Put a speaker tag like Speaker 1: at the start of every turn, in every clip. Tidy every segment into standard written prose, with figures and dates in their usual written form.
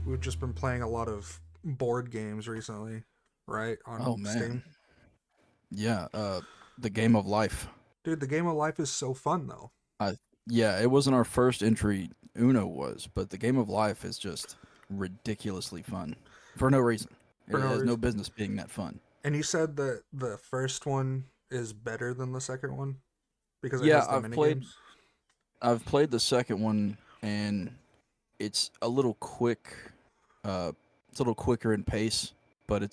Speaker 1: we've just been playing a lot of board games recently, right?
Speaker 2: Oh
Speaker 1: On
Speaker 2: man,
Speaker 1: Steam.
Speaker 2: yeah. The game of life.
Speaker 1: Dude, the game of life is so fun though.
Speaker 2: I Yeah, it wasn't our first entry. Uno was, but the game of life is just ridiculously fun for no reason.
Speaker 1: For
Speaker 2: It
Speaker 1: no
Speaker 2: has no
Speaker 1: reason.
Speaker 2: business being that fun.
Speaker 1: And you said that the first one is better than the second one because it
Speaker 2: Yeah,
Speaker 1: has the mini games.
Speaker 2: I've played the second one, and it's a little quick. It's a little quicker in pace, but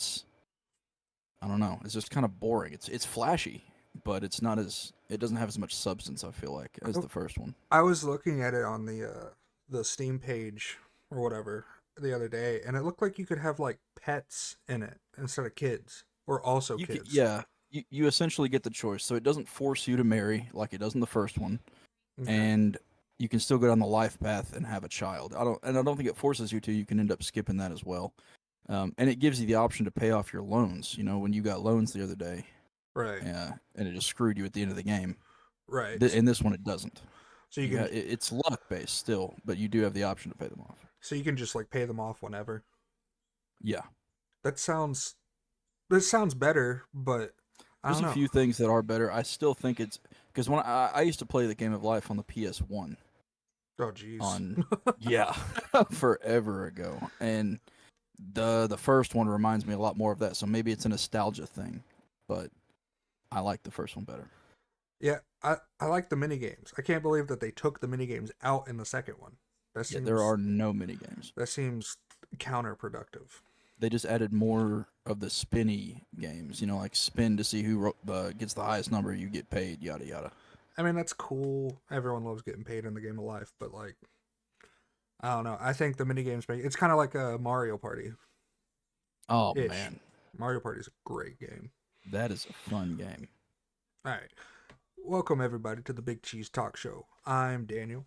Speaker 2: I don't know. It's just kind of boring. It's flashy, but it doesn't have as much substance. I feel like as
Speaker 1: I,
Speaker 2: the first one.
Speaker 1: I was looking at it on the Steam page or whatever the other day, and it looked like you could have like pets in it instead of kids, or also kids.
Speaker 2: Yeah, you essentially get the choice. So it doesn't force you to marry like it does in the first one,
Speaker 1: Okay.
Speaker 2: and you can still go down the life path and have a child. I don't think it forces you to. You can end up skipping that as well. And it gives you the option to pay off your loans. You know, when you got loans the other day,
Speaker 1: Right.
Speaker 2: and it just screwed you at the end of the game.
Speaker 1: Right.
Speaker 2: In this one, it doesn't.
Speaker 1: So you can
Speaker 2: It's luck based still, but you do have the option to pay them off.
Speaker 1: so you can just like pay them off whenever.
Speaker 2: Yeah,
Speaker 1: That sounds this sounds better, but I
Speaker 2: there's
Speaker 1: don't
Speaker 2: a
Speaker 1: know.
Speaker 2: few things that are better. I still think it's because when I used to play the game of life on the PS1
Speaker 1: Oh jeez.
Speaker 2: on yeah forever ago, and the first one reminds me a lot more of that. So maybe it's a nostalgia thing, but I like the first one better.
Speaker 1: Yeah, I like the mini games. I can't believe that they took the mini games out in the second one. That
Speaker 2: Yeah, there
Speaker 1: seems
Speaker 2: are no mini games.
Speaker 1: that seems counterproductive.
Speaker 2: They just added more of the spinny games. You know, like spin to see who gets the highest number. You get paid. Yada yada.
Speaker 1: I mean, that's cool. Everyone loves getting paid in the game of life, but like I don't know. I think the mini games make it's kind of like a Mario Party
Speaker 2: Oh
Speaker 1: ish.
Speaker 2: man,
Speaker 1: Mario Party is a great game.
Speaker 2: that is a fun game.
Speaker 1: All right. Welcome everybody to the Big Cheese Talk Show. I'm Daniel.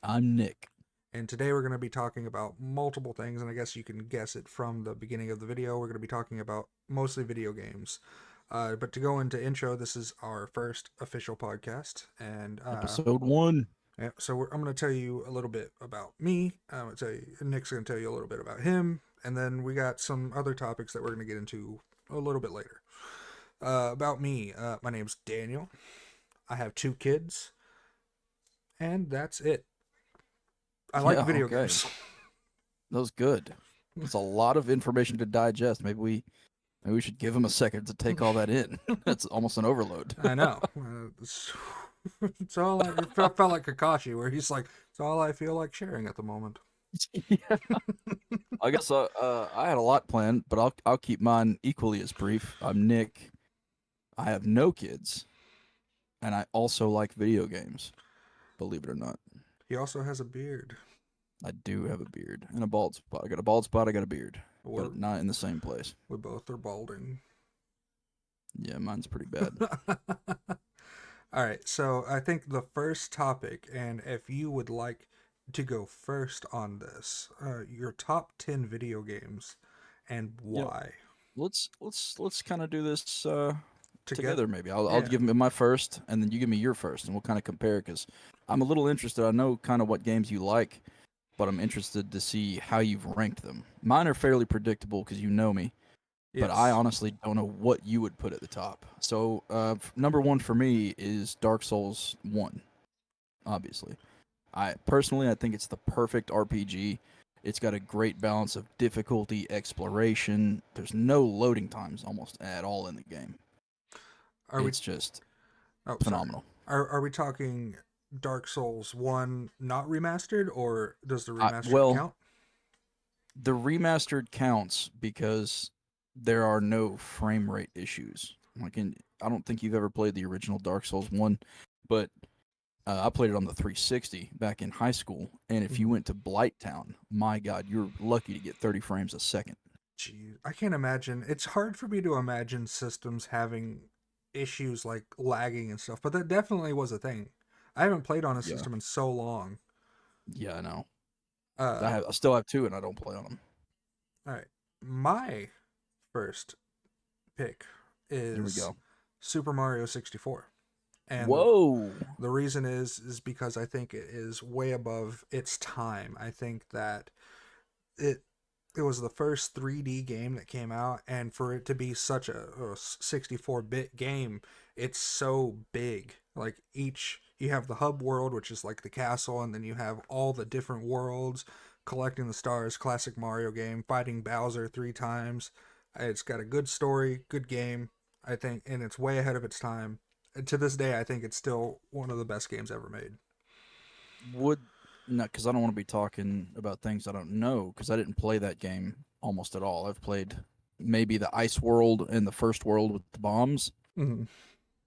Speaker 2: I'm Nick.
Speaker 1: And today we're going to be talking about multiple things, and I guess you can guess it from the beginning of the video. We're going to be talking about mostly video games. But to go into intro, this is our first official podcast, and
Speaker 2: Episode 1.
Speaker 1: yeah, so I'm going to tell you a little bit about me. I'm going to tell you, Nick's going to tell you a little bit about him, and then we got some other topics that we're going to get into a little bit later. About me, my name's Daniel. I have 2 kids, and that's it. I like
Speaker 2: Yeah,
Speaker 1: video
Speaker 2: okay.
Speaker 1: games.
Speaker 2: That was good. It's a lot of information to digest. Maybe we should give him a second to take all that in. That's almost an overload.
Speaker 1: I know. It's all it felt like Kakashi, where he's like, "It's all I feel like sharing at the moment."
Speaker 2: Yeah. I guess I had a lot planned, but I'll keep mine equally as brief. I'm Nick. I have no kids, and I also like video games. Believe it or not,
Speaker 1: He also has a beard.
Speaker 2: I do have a beard and a bald spot. I got a bald spot. I got a beard,
Speaker 1: We're,
Speaker 2: but not in the same place.
Speaker 1: we both are balding.
Speaker 2: Yeah, mine's pretty bad.
Speaker 1: All right, so I think the first topic, and if you would like to go first on this, your top 10 video games and
Speaker 2: Yeah,
Speaker 1: why
Speaker 2: let's kind of do this
Speaker 1: together.
Speaker 2: together. Maybe I'll
Speaker 1: Yeah.
Speaker 2: give me my first, and then you give me your first, and we'll kind of compare because I'm a little interested. I know kind of what games you like, but I'm interested to see how you've ranked them. Mine are fairly predictable because you know me, but I
Speaker 1: Yes.
Speaker 2: honestly don't know what you would put at the top. So number one for me is Dark Souls 1. Obviously, I think it's the perfect RPG. It's got a great balance of difficulty, exploration. There's no loading times almost at all in the game.
Speaker 1: Are we?
Speaker 2: It's just
Speaker 1: Oh, sorry.
Speaker 2: phenomenal.
Speaker 1: Are we talking Dark Souls 1 not remastered, or does the
Speaker 2: I,
Speaker 1: remastered
Speaker 2: well,
Speaker 1: count?
Speaker 2: the remastered counts because there are no frame rate issues. I don't think you've ever played the original Dark Souls 1, but I played it on the 360 back in high school. And if you
Speaker 1: Mhm.
Speaker 2: went to Blighttown, my God, you're lucky to get 30 frames a second.
Speaker 1: Jeez, I can't imagine. It's hard for me to imagine systems having issues like lagging and stuff, but that definitely was a thing. I haven't played on a
Speaker 2: Yeah,
Speaker 1: system in so long.
Speaker 2: yeah, I know.
Speaker 1: Uh,
Speaker 2: I still have two, and I don't play on them.
Speaker 1: all right. My first pick
Speaker 2: Here we
Speaker 1: is
Speaker 2: go.
Speaker 1: Super Mario 64. And
Speaker 2: Whoa.
Speaker 1: the reason is because I think it is way above its time. I think that it it was the first 3D game that came out, and for it to be such a 64-bit game, it's so big. Like each, you have the hub world, which is like the castle, and then you have all the different worlds, collecting the stars, classic Mario game, fighting Bowser 3 times. It's got a good story, good game, I think, and it's way ahead of its time. And to this day, I think it's still one of the best games ever made.
Speaker 2: Would no, because I don't want to be talking about things I don't know. Because I didn't play that game almost at all. I've played maybe the ice world and the first world with the bombs.
Speaker 1: Mm-hmm.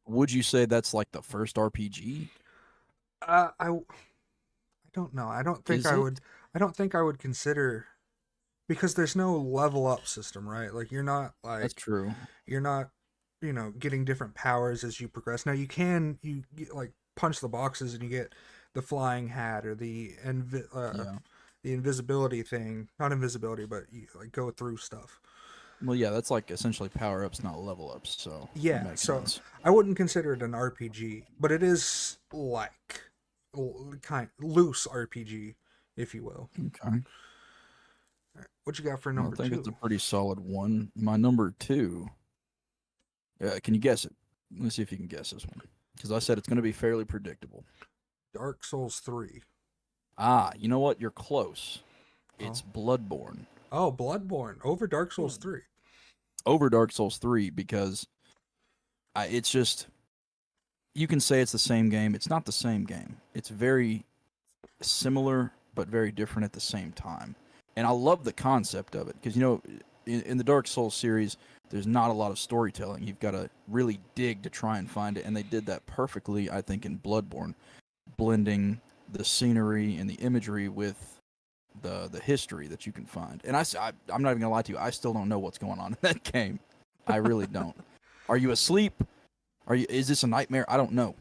Speaker 2: Would you say that's like the first RPG?
Speaker 1: I don't know.
Speaker 2: Is it?
Speaker 1: I don't think I would consider, because there's no level up system, right? Like
Speaker 2: That's true.
Speaker 1: you're not, getting different powers as you progress. Now you get, like, punch the boxes and you get the flying hat or
Speaker 2: Yeah.
Speaker 1: the invisibility thing. Not invisibility, but you like go through stuff.
Speaker 2: Well, yeah, that's like essentially power ups, not level ups. So that
Speaker 1: Yeah,
Speaker 2: makes
Speaker 1: so
Speaker 2: sense.
Speaker 1: I wouldn't consider it an RPG, but it is like kind loose RPG, if you will.
Speaker 2: Okay.
Speaker 1: What you got for
Speaker 2: Well,
Speaker 1: number
Speaker 2: I think it's a
Speaker 1: two?
Speaker 2: pretty solid one. My number two. Can you guess it? Let's see if you can guess this one. Because I said it's going to be fairly predictable.
Speaker 1: Dark Souls 3.
Speaker 2: Ah, you know what? You're close.
Speaker 1: Oh.
Speaker 2: It's Bloodborne
Speaker 1: Oh, Bloodborne over Dark
Speaker 2: Hmm.
Speaker 1: Souls 3.
Speaker 2: over Dark Souls 3 because it's just you can say it's the same game. It's not the same game. It's very similar but very different at the same time. And I love the concept of it because in the Dark Souls series, there's not a lot of storytelling. You've got to really dig to try and find it, and they did that perfectly, I think, in Bloodborne, blending the scenery and the imagery with the history that you can find. And I'm not even gonna lie to you, I still don't know what's going on in that game. I really don't. Are you asleep? Are you? Is this a nightmare? I don't know.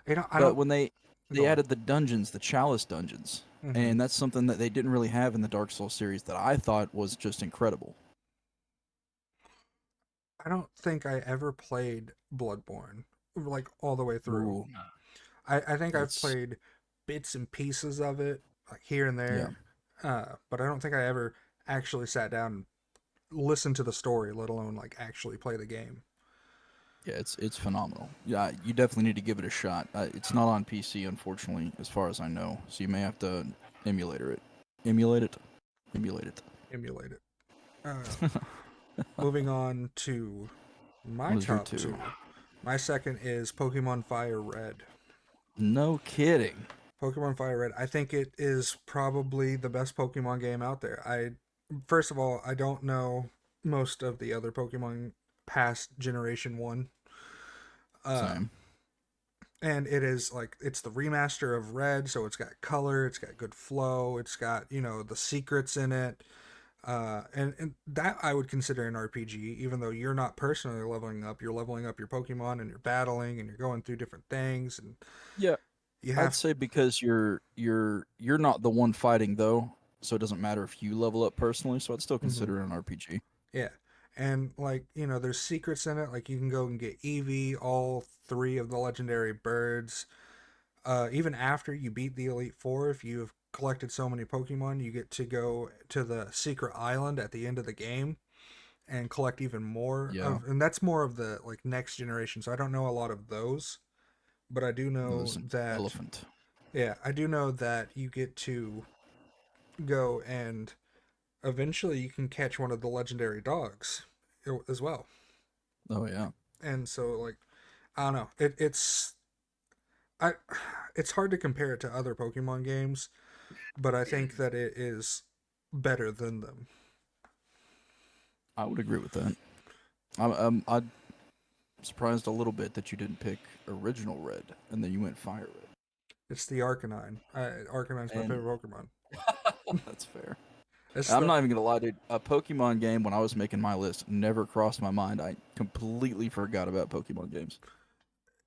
Speaker 1: I
Speaker 2: But
Speaker 1: don't
Speaker 2: when they
Speaker 1: go on.
Speaker 2: added the dungeons, the chalice dungeons,
Speaker 1: Hmm.
Speaker 2: and that's something that they didn't really have in the Dark Souls series that I thought was just incredible.
Speaker 1: I don't think I ever played Bloodborne like all the way through.
Speaker 2: Ooh,
Speaker 1: I think I've
Speaker 2: it's
Speaker 1: played bits and pieces of it, like here and
Speaker 2: yeah,
Speaker 1: there, but I don't think I ever actually sat down and listened to the story, let alone like actually play the game.
Speaker 2: yeah, it's phenomenal. Yeah, you definitely need to give it a shot. It's not on PC, unfortunately, as far as I know. So you may have to emulator it, emulate it, emulate it.
Speaker 1: Emulate it. Uh, Moving on to my
Speaker 2: What is your
Speaker 1: top
Speaker 2: two?
Speaker 1: two. My second is Pokemon Fire Red.
Speaker 2: No kidding.
Speaker 1: Pokemon Fire Red. I think it is probably the best Pokemon game out there. First of all, I don't know most of the other Pokemon past Generation 1. Uh,
Speaker 2: Same.
Speaker 1: and it is like, it's the remaster of Red, so it's got color, it's got good flow, it's got, the secrets in it. And that I would consider an RPG, even though you're not personally leveling up. You're leveling up your Pokemon and you're battling and you're going through different things, and
Speaker 2: Yeah,
Speaker 1: you
Speaker 2: I'd
Speaker 1: have,
Speaker 2: say because you're not the one fighting though, so it doesn't matter if you level up personally. So I'd still
Speaker 1: mhm,
Speaker 2: consider it an RPG.
Speaker 1: yeah. And like, there's secrets in it. Like you can go and get Eevee, all three of the legendary birds. Even after you beat the Elite Four, if you've collected so many Pokemon, you get to go to the secret island at the end of the game and collect even more
Speaker 2: Yeah,
Speaker 1: of, and that's more of the like next generation. So I don't know a lot of those, but I do know
Speaker 2: there's an
Speaker 1: that,
Speaker 2: elephant.
Speaker 1: yeah, I do know that you get to go and eventually you can catch one of the legendary dogs as well.
Speaker 2: Oh yeah,
Speaker 1: And so like, I don't know, I it's hard to compare it to other Pokemon games, but I think that it is better than them.
Speaker 2: I would agree with that. I'm surprised a little bit that you didn't pick original Red and then you went Fire Red.
Speaker 1: It's the Arcanine. Arcanine's my
Speaker 2: And
Speaker 1: favorite Pokemon.
Speaker 2: that's fair.
Speaker 1: It's
Speaker 2: I'm
Speaker 1: the
Speaker 2: not even gonna lie, dude. A Pokemon game when I was making my list never crossed my mind. I completely forgot about Pokemon games.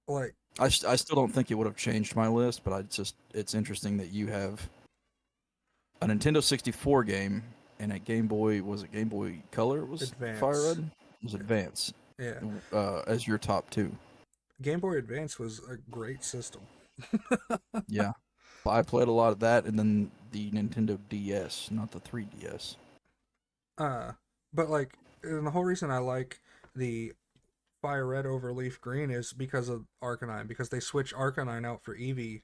Speaker 1: like
Speaker 2: I still don't think it would have changed my list, but it's interesting that you have a Nintendo 64 game and a Game Boy. Was it Game Boy Color? Was Fire
Speaker 1: Advance.
Speaker 2: Red? Was Advance
Speaker 1: Yeah.
Speaker 2: as your top two?
Speaker 1: Game Boy Advance was a great system.
Speaker 2: Yeah, I played a lot of that, and then the Nintendo DS, not the 3DS.
Speaker 1: Uh, but like, and the whole reason I like the Fire Red over Leaf Green is because of Arcanine, because they switch Arcanine out for Eevee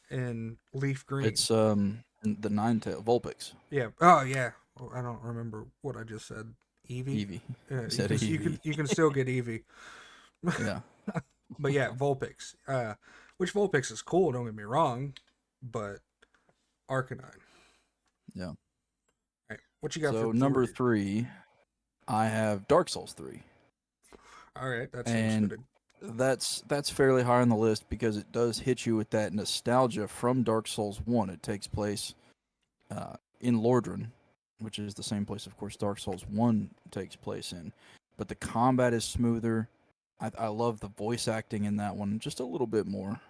Speaker 1: in Leaf Green.
Speaker 2: It's the Ninetale Vulpix.
Speaker 1: Yeah. Oh yeah. Oh, I don't remember what I just said. Eevee.
Speaker 2: Eevee.
Speaker 1: Yeah,
Speaker 2: You
Speaker 1: you
Speaker 2: said
Speaker 1: can
Speaker 2: Eevee.
Speaker 1: still get Eevee.
Speaker 2: Yeah.
Speaker 1: But yeah, Vulpix. Which Vulpix is cool. Don't get me wrong, but Arcanine.
Speaker 2: Yeah.
Speaker 1: All right, what you got for
Speaker 2: So number
Speaker 1: 3?
Speaker 2: 3, I have Dark Souls 3,
Speaker 1: All right, that seems
Speaker 2: and
Speaker 1: fitting.
Speaker 2: that's fairly high on the list because it does hit you with that nostalgia from Dark Souls 1. It takes place in Lordran, which is the same place, of course, Dark Souls 1 takes place in. But the combat is smoother. I love the voice acting in that one just a little bit more.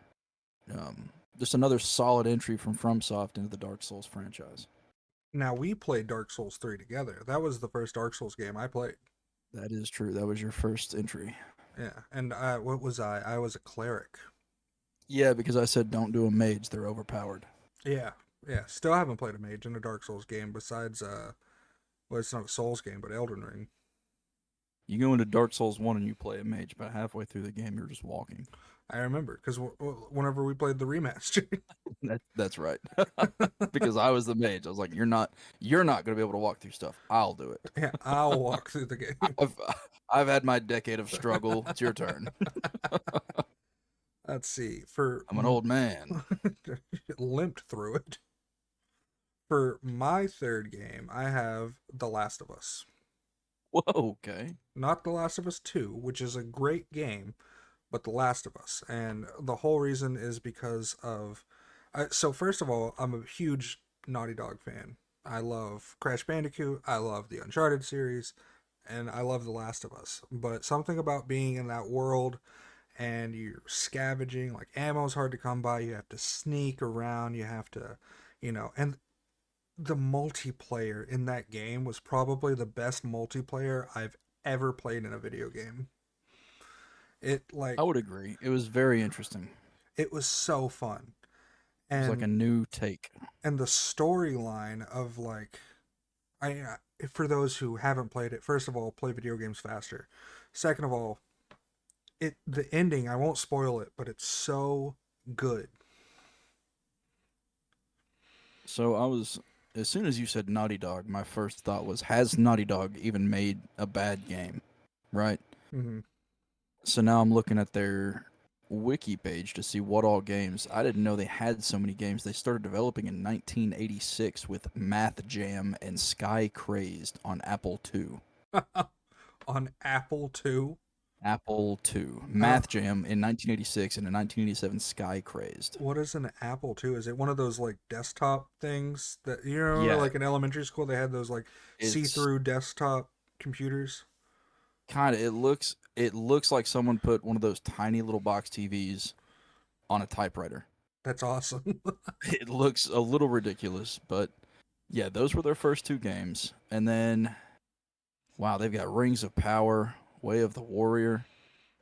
Speaker 2: Just another solid entry from FromSoft into the Dark Souls franchise.
Speaker 1: Now we played Dark Souls 3 together. That was the first Dark Souls game I played.
Speaker 2: That is true. That was your first entry.
Speaker 1: Yeah, and what was I? I was a cleric.
Speaker 2: Yeah, because I said don't do a mage; they're overpowered.
Speaker 1: Yeah, yeah. Still haven't played a mage in a Dark Souls game besides well, it's not a Souls game, but Elden Ring.
Speaker 2: You go into Dark Souls 1 and you play a mage, but halfway through the game, you're just walking.
Speaker 1: I remember because whenever we played the remaster,
Speaker 2: That's right. Because I was the mage. I was like, you're not going to be able to walk through stuff. I'll do it.
Speaker 1: yeah, I'll walk through the game.
Speaker 2: I've, I've had my decade of struggle. It's your turn.
Speaker 1: Let's see. For
Speaker 2: I'm an old man.
Speaker 1: limped through it. For my third game, I have The Last of Us.
Speaker 2: Whoa, okay.
Speaker 1: Not The Last of Us 2, which is a great game, but The Last of Us. And the whole reason is because of. So, first of all, I'm a huge Naughty Dog fan. I love Crash Bandicoot, I love the Uncharted series, and I love The Last of Us. But something about being in that world and you're scavenging, like ammo's hard to come by, you have to sneak around, you have to, and the multiplayer in that game was probably the best multiplayer I've ever played in a video game. It
Speaker 2: I
Speaker 1: like
Speaker 2: would agree. It was very interesting.
Speaker 1: it was so fun.
Speaker 2: It was like a
Speaker 1: And
Speaker 2: new take.
Speaker 1: the storyline of like for those who haven't played it, first of all, play video games faster. Second of all, the ending, I won't spoil it, but it's so good.
Speaker 2: So as soon as you said Naughty Dog, my first thought was, has Naughty Dog even made a bad game? Right?
Speaker 1: Hmm.
Speaker 2: So now I'm looking at their wiki page to see what all games. I didn't know they had so many games. They started developing in 1986 with Math Jam and Sky Crazed on Apple II.
Speaker 1: On Apple too.
Speaker 2: Apple II. Math Jam in 1986 and in 1987 Sky Crazed.
Speaker 1: What is an Apple II? Is it one of those like desktop things that you remember,
Speaker 2: Yeah,
Speaker 1: like in elementary school, they had those like
Speaker 2: it's
Speaker 1: see-through desktop computers?
Speaker 2: kind of it looks like someone put one of those tiny little box TVs on a typewriter.
Speaker 1: That's awesome.
Speaker 2: It looks a little ridiculous, but yeah, those were their first two games. And then wow, they've got Rings of Power, Way of the Warrior.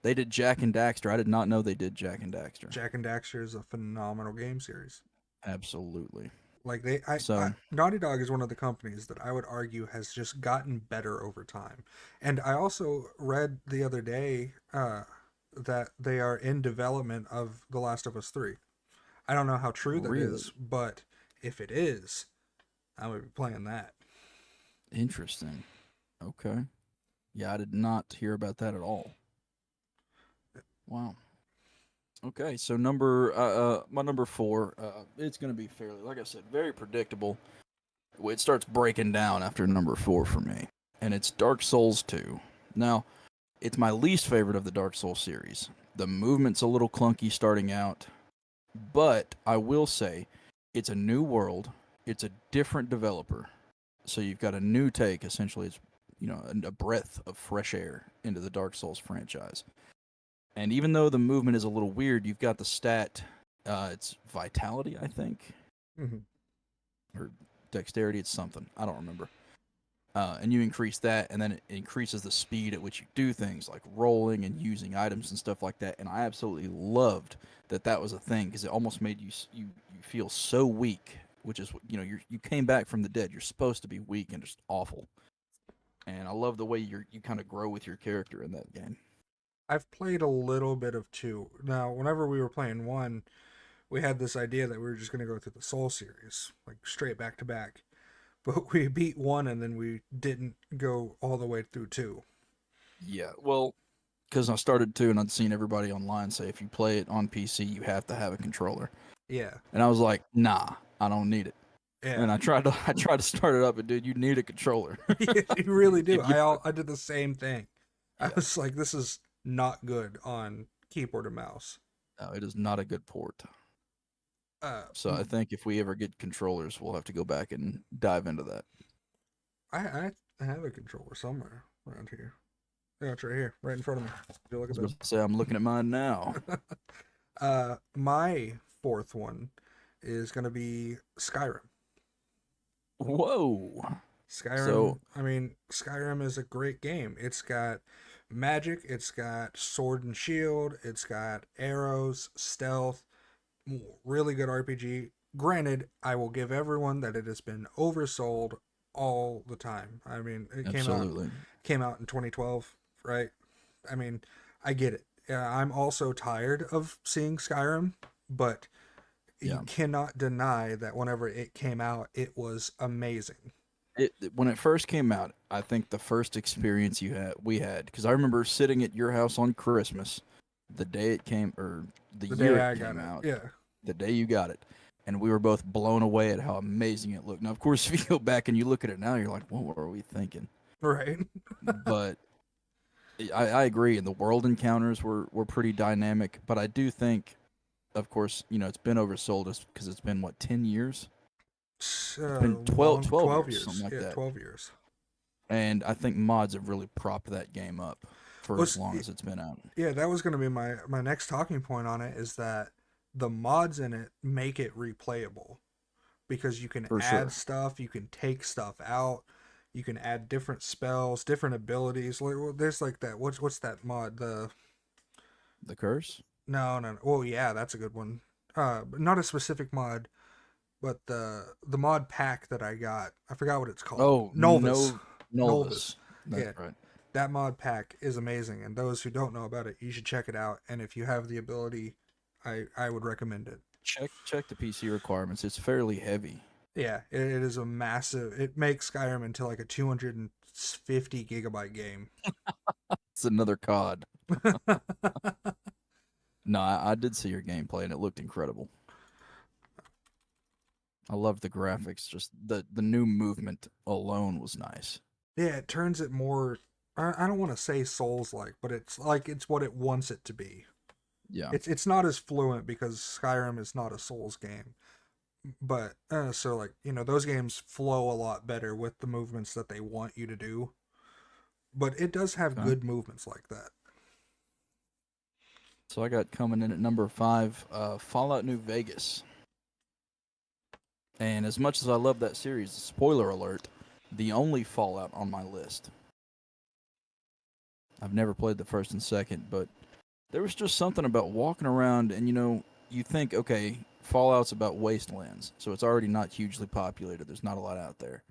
Speaker 2: They did Jack and Daxter. I did not know they did Jack and Daxter.
Speaker 1: Jack and Daxter is a phenomenal game series.
Speaker 2: Absolutely.
Speaker 1: Like
Speaker 2: So,
Speaker 1: Naughty Dog is one of the companies that I would argue has just gotten better over time. And I also read the other day that they are in development of The Last of Us 3. I don't know how true that is,
Speaker 2: really
Speaker 1: but if it is, I would be playing that.
Speaker 2: interesting. Okay. Yeah, I did not hear about that at all. Wow. Okay, so my number 4, it's going to be fairly, like I said, very predictable. It starts breaking down after number 4 for me, and it's Dark Souls 2. Now, it's my least favorite of the Dark Souls series. The movement's a little clunky starting out, but I will say it's a new world. It's a different developer, so you've got a new take. Essentially, it's a breath of fresh air into the Dark Souls franchise. And even though the movement is a little weird, you've got the stat. It's vitality, I think,
Speaker 1: Hmm.
Speaker 2: or dexterity. It's something I don't remember. And you increase that, and then it increases the speed at which you do things like rolling and using items and stuff like that. And I absolutely loved that was a thing because it almost made you feel so weak, which is you came back from the dead. You're supposed to be weak and just awful. And I love the way you kind of grow with your character in that game.
Speaker 1: I've played a little bit of 2. Now, whenever we were playing 1, we had this idea that we were just going to go through the Soul series, like straight back to back. But we beat 1 and then we didn't go all the way through 2.
Speaker 2: Yeah, well, because I started to, and I'd seen everybody online say if you play it on PC, you have to have a controller.
Speaker 1: Yeah.
Speaker 2: And I was like, nah, I don't need it.
Speaker 1: Yeah.
Speaker 2: And I tried to start it up, and dude, you need a controller.
Speaker 1: You really do.
Speaker 2: If you,
Speaker 1: I did the same thing. I
Speaker 2: yeah,
Speaker 1: was like, this is not good on keyboard and mouse.
Speaker 2: no, it is not a good port.
Speaker 1: Uh,
Speaker 2: So I think if we ever get controllers, we'll have to go back and dive into that.
Speaker 1: I have a controller somewhere around here. Yeah, it's right here, right in front of me. Would you
Speaker 2: I
Speaker 1: look
Speaker 2: was
Speaker 1: at
Speaker 2: about to say I'm looking at mine now.
Speaker 1: this? My fourth one is gonna be Skyrim.
Speaker 2: Whoa.
Speaker 1: Skyrim.
Speaker 2: So
Speaker 1: I mean, Skyrim is a great game. It's got magic. It's got sword and shield. It's got arrows, stealth. Really good RPG. Granted, I will give everyone that it has been oversold all the time. I mean, it
Speaker 2: absolutely.
Speaker 1: came out in 2012, right? I mean, I get it. I'm also tired of seeing Skyrim, but you
Speaker 2: Yeah.
Speaker 1: cannot deny that whenever it came out, it was amazing.
Speaker 2: When it first came out, I think the first experience we had, because I remember sitting at your house on Christmas, the day it came, or the
Speaker 1: The
Speaker 2: year
Speaker 1: day
Speaker 2: it
Speaker 1: I got
Speaker 2: came
Speaker 1: it,
Speaker 2: out,
Speaker 1: yeah,
Speaker 2: the day you got it, and we were both blown away at how amazing it looked. Now, of course, if you go back and you look at it now, you're like, what were we thinking?
Speaker 1: right.
Speaker 2: But I agree, and the world encounters were pretty dynamic. But I do think, of course, it's been oversold because it's been, what, 10 years? It's been 12,
Speaker 1: Long
Speaker 2: 12
Speaker 1: 12
Speaker 2: years, something
Speaker 1: years.
Speaker 2: like
Speaker 1: Yeah,
Speaker 2: that.
Speaker 1: 12 years.
Speaker 2: And I think mods have really propped that game up for as
Speaker 1: Was
Speaker 2: long as it's been out.
Speaker 1: Yeah, that was going to be my next talking point on it is that the mods in it make it replayable because you can
Speaker 2: For
Speaker 1: add
Speaker 2: sure.
Speaker 1: stuff, you can take stuff out, you can add different spells, different abilities. Like well, there's like that. What's that mod? The
Speaker 2: The curse?
Speaker 1: no. Oh yeah, that's a good one. But not a specific mod, but the mod pack that I got. I forgot what it's called.
Speaker 2: Oh,
Speaker 1: Novus.
Speaker 2: no,
Speaker 1: Novus.
Speaker 2: Novus. That's
Speaker 1: Yeah,
Speaker 2: right.
Speaker 1: that mod pack is amazing, and those who don't know about it, you should check it out. And if you have the ability, I would recommend it.
Speaker 2: Check the PC requirements. It's fairly heavy.
Speaker 1: Yeah, it is a massive. It makes Skyrim into like a 250 gigabyte game.
Speaker 2: It's another COD. No, I did see your gameplay and it looked incredible. I loved the graphics. Just the new movement alone was nice.
Speaker 1: Yeah, it turns it more. I don't want to say Souls like, but it's like it's what it wants it to be.
Speaker 2: Yeah.
Speaker 1: It's not as fluent because Skyrim is not a Souls game, but so like those games flow a lot better with the movements that they want you to do. But it does have
Speaker 2: Okay.
Speaker 1: good movements like that.
Speaker 2: So I got coming in at number 5, Fallout New Vegas. And as much as I love that series, spoiler alert, the only Fallout on my list. I've never played the first and second, but there was just something about walking around and you think, okay, Fallout's about wastelands, so it's already not hugely populated. There's not a lot out there.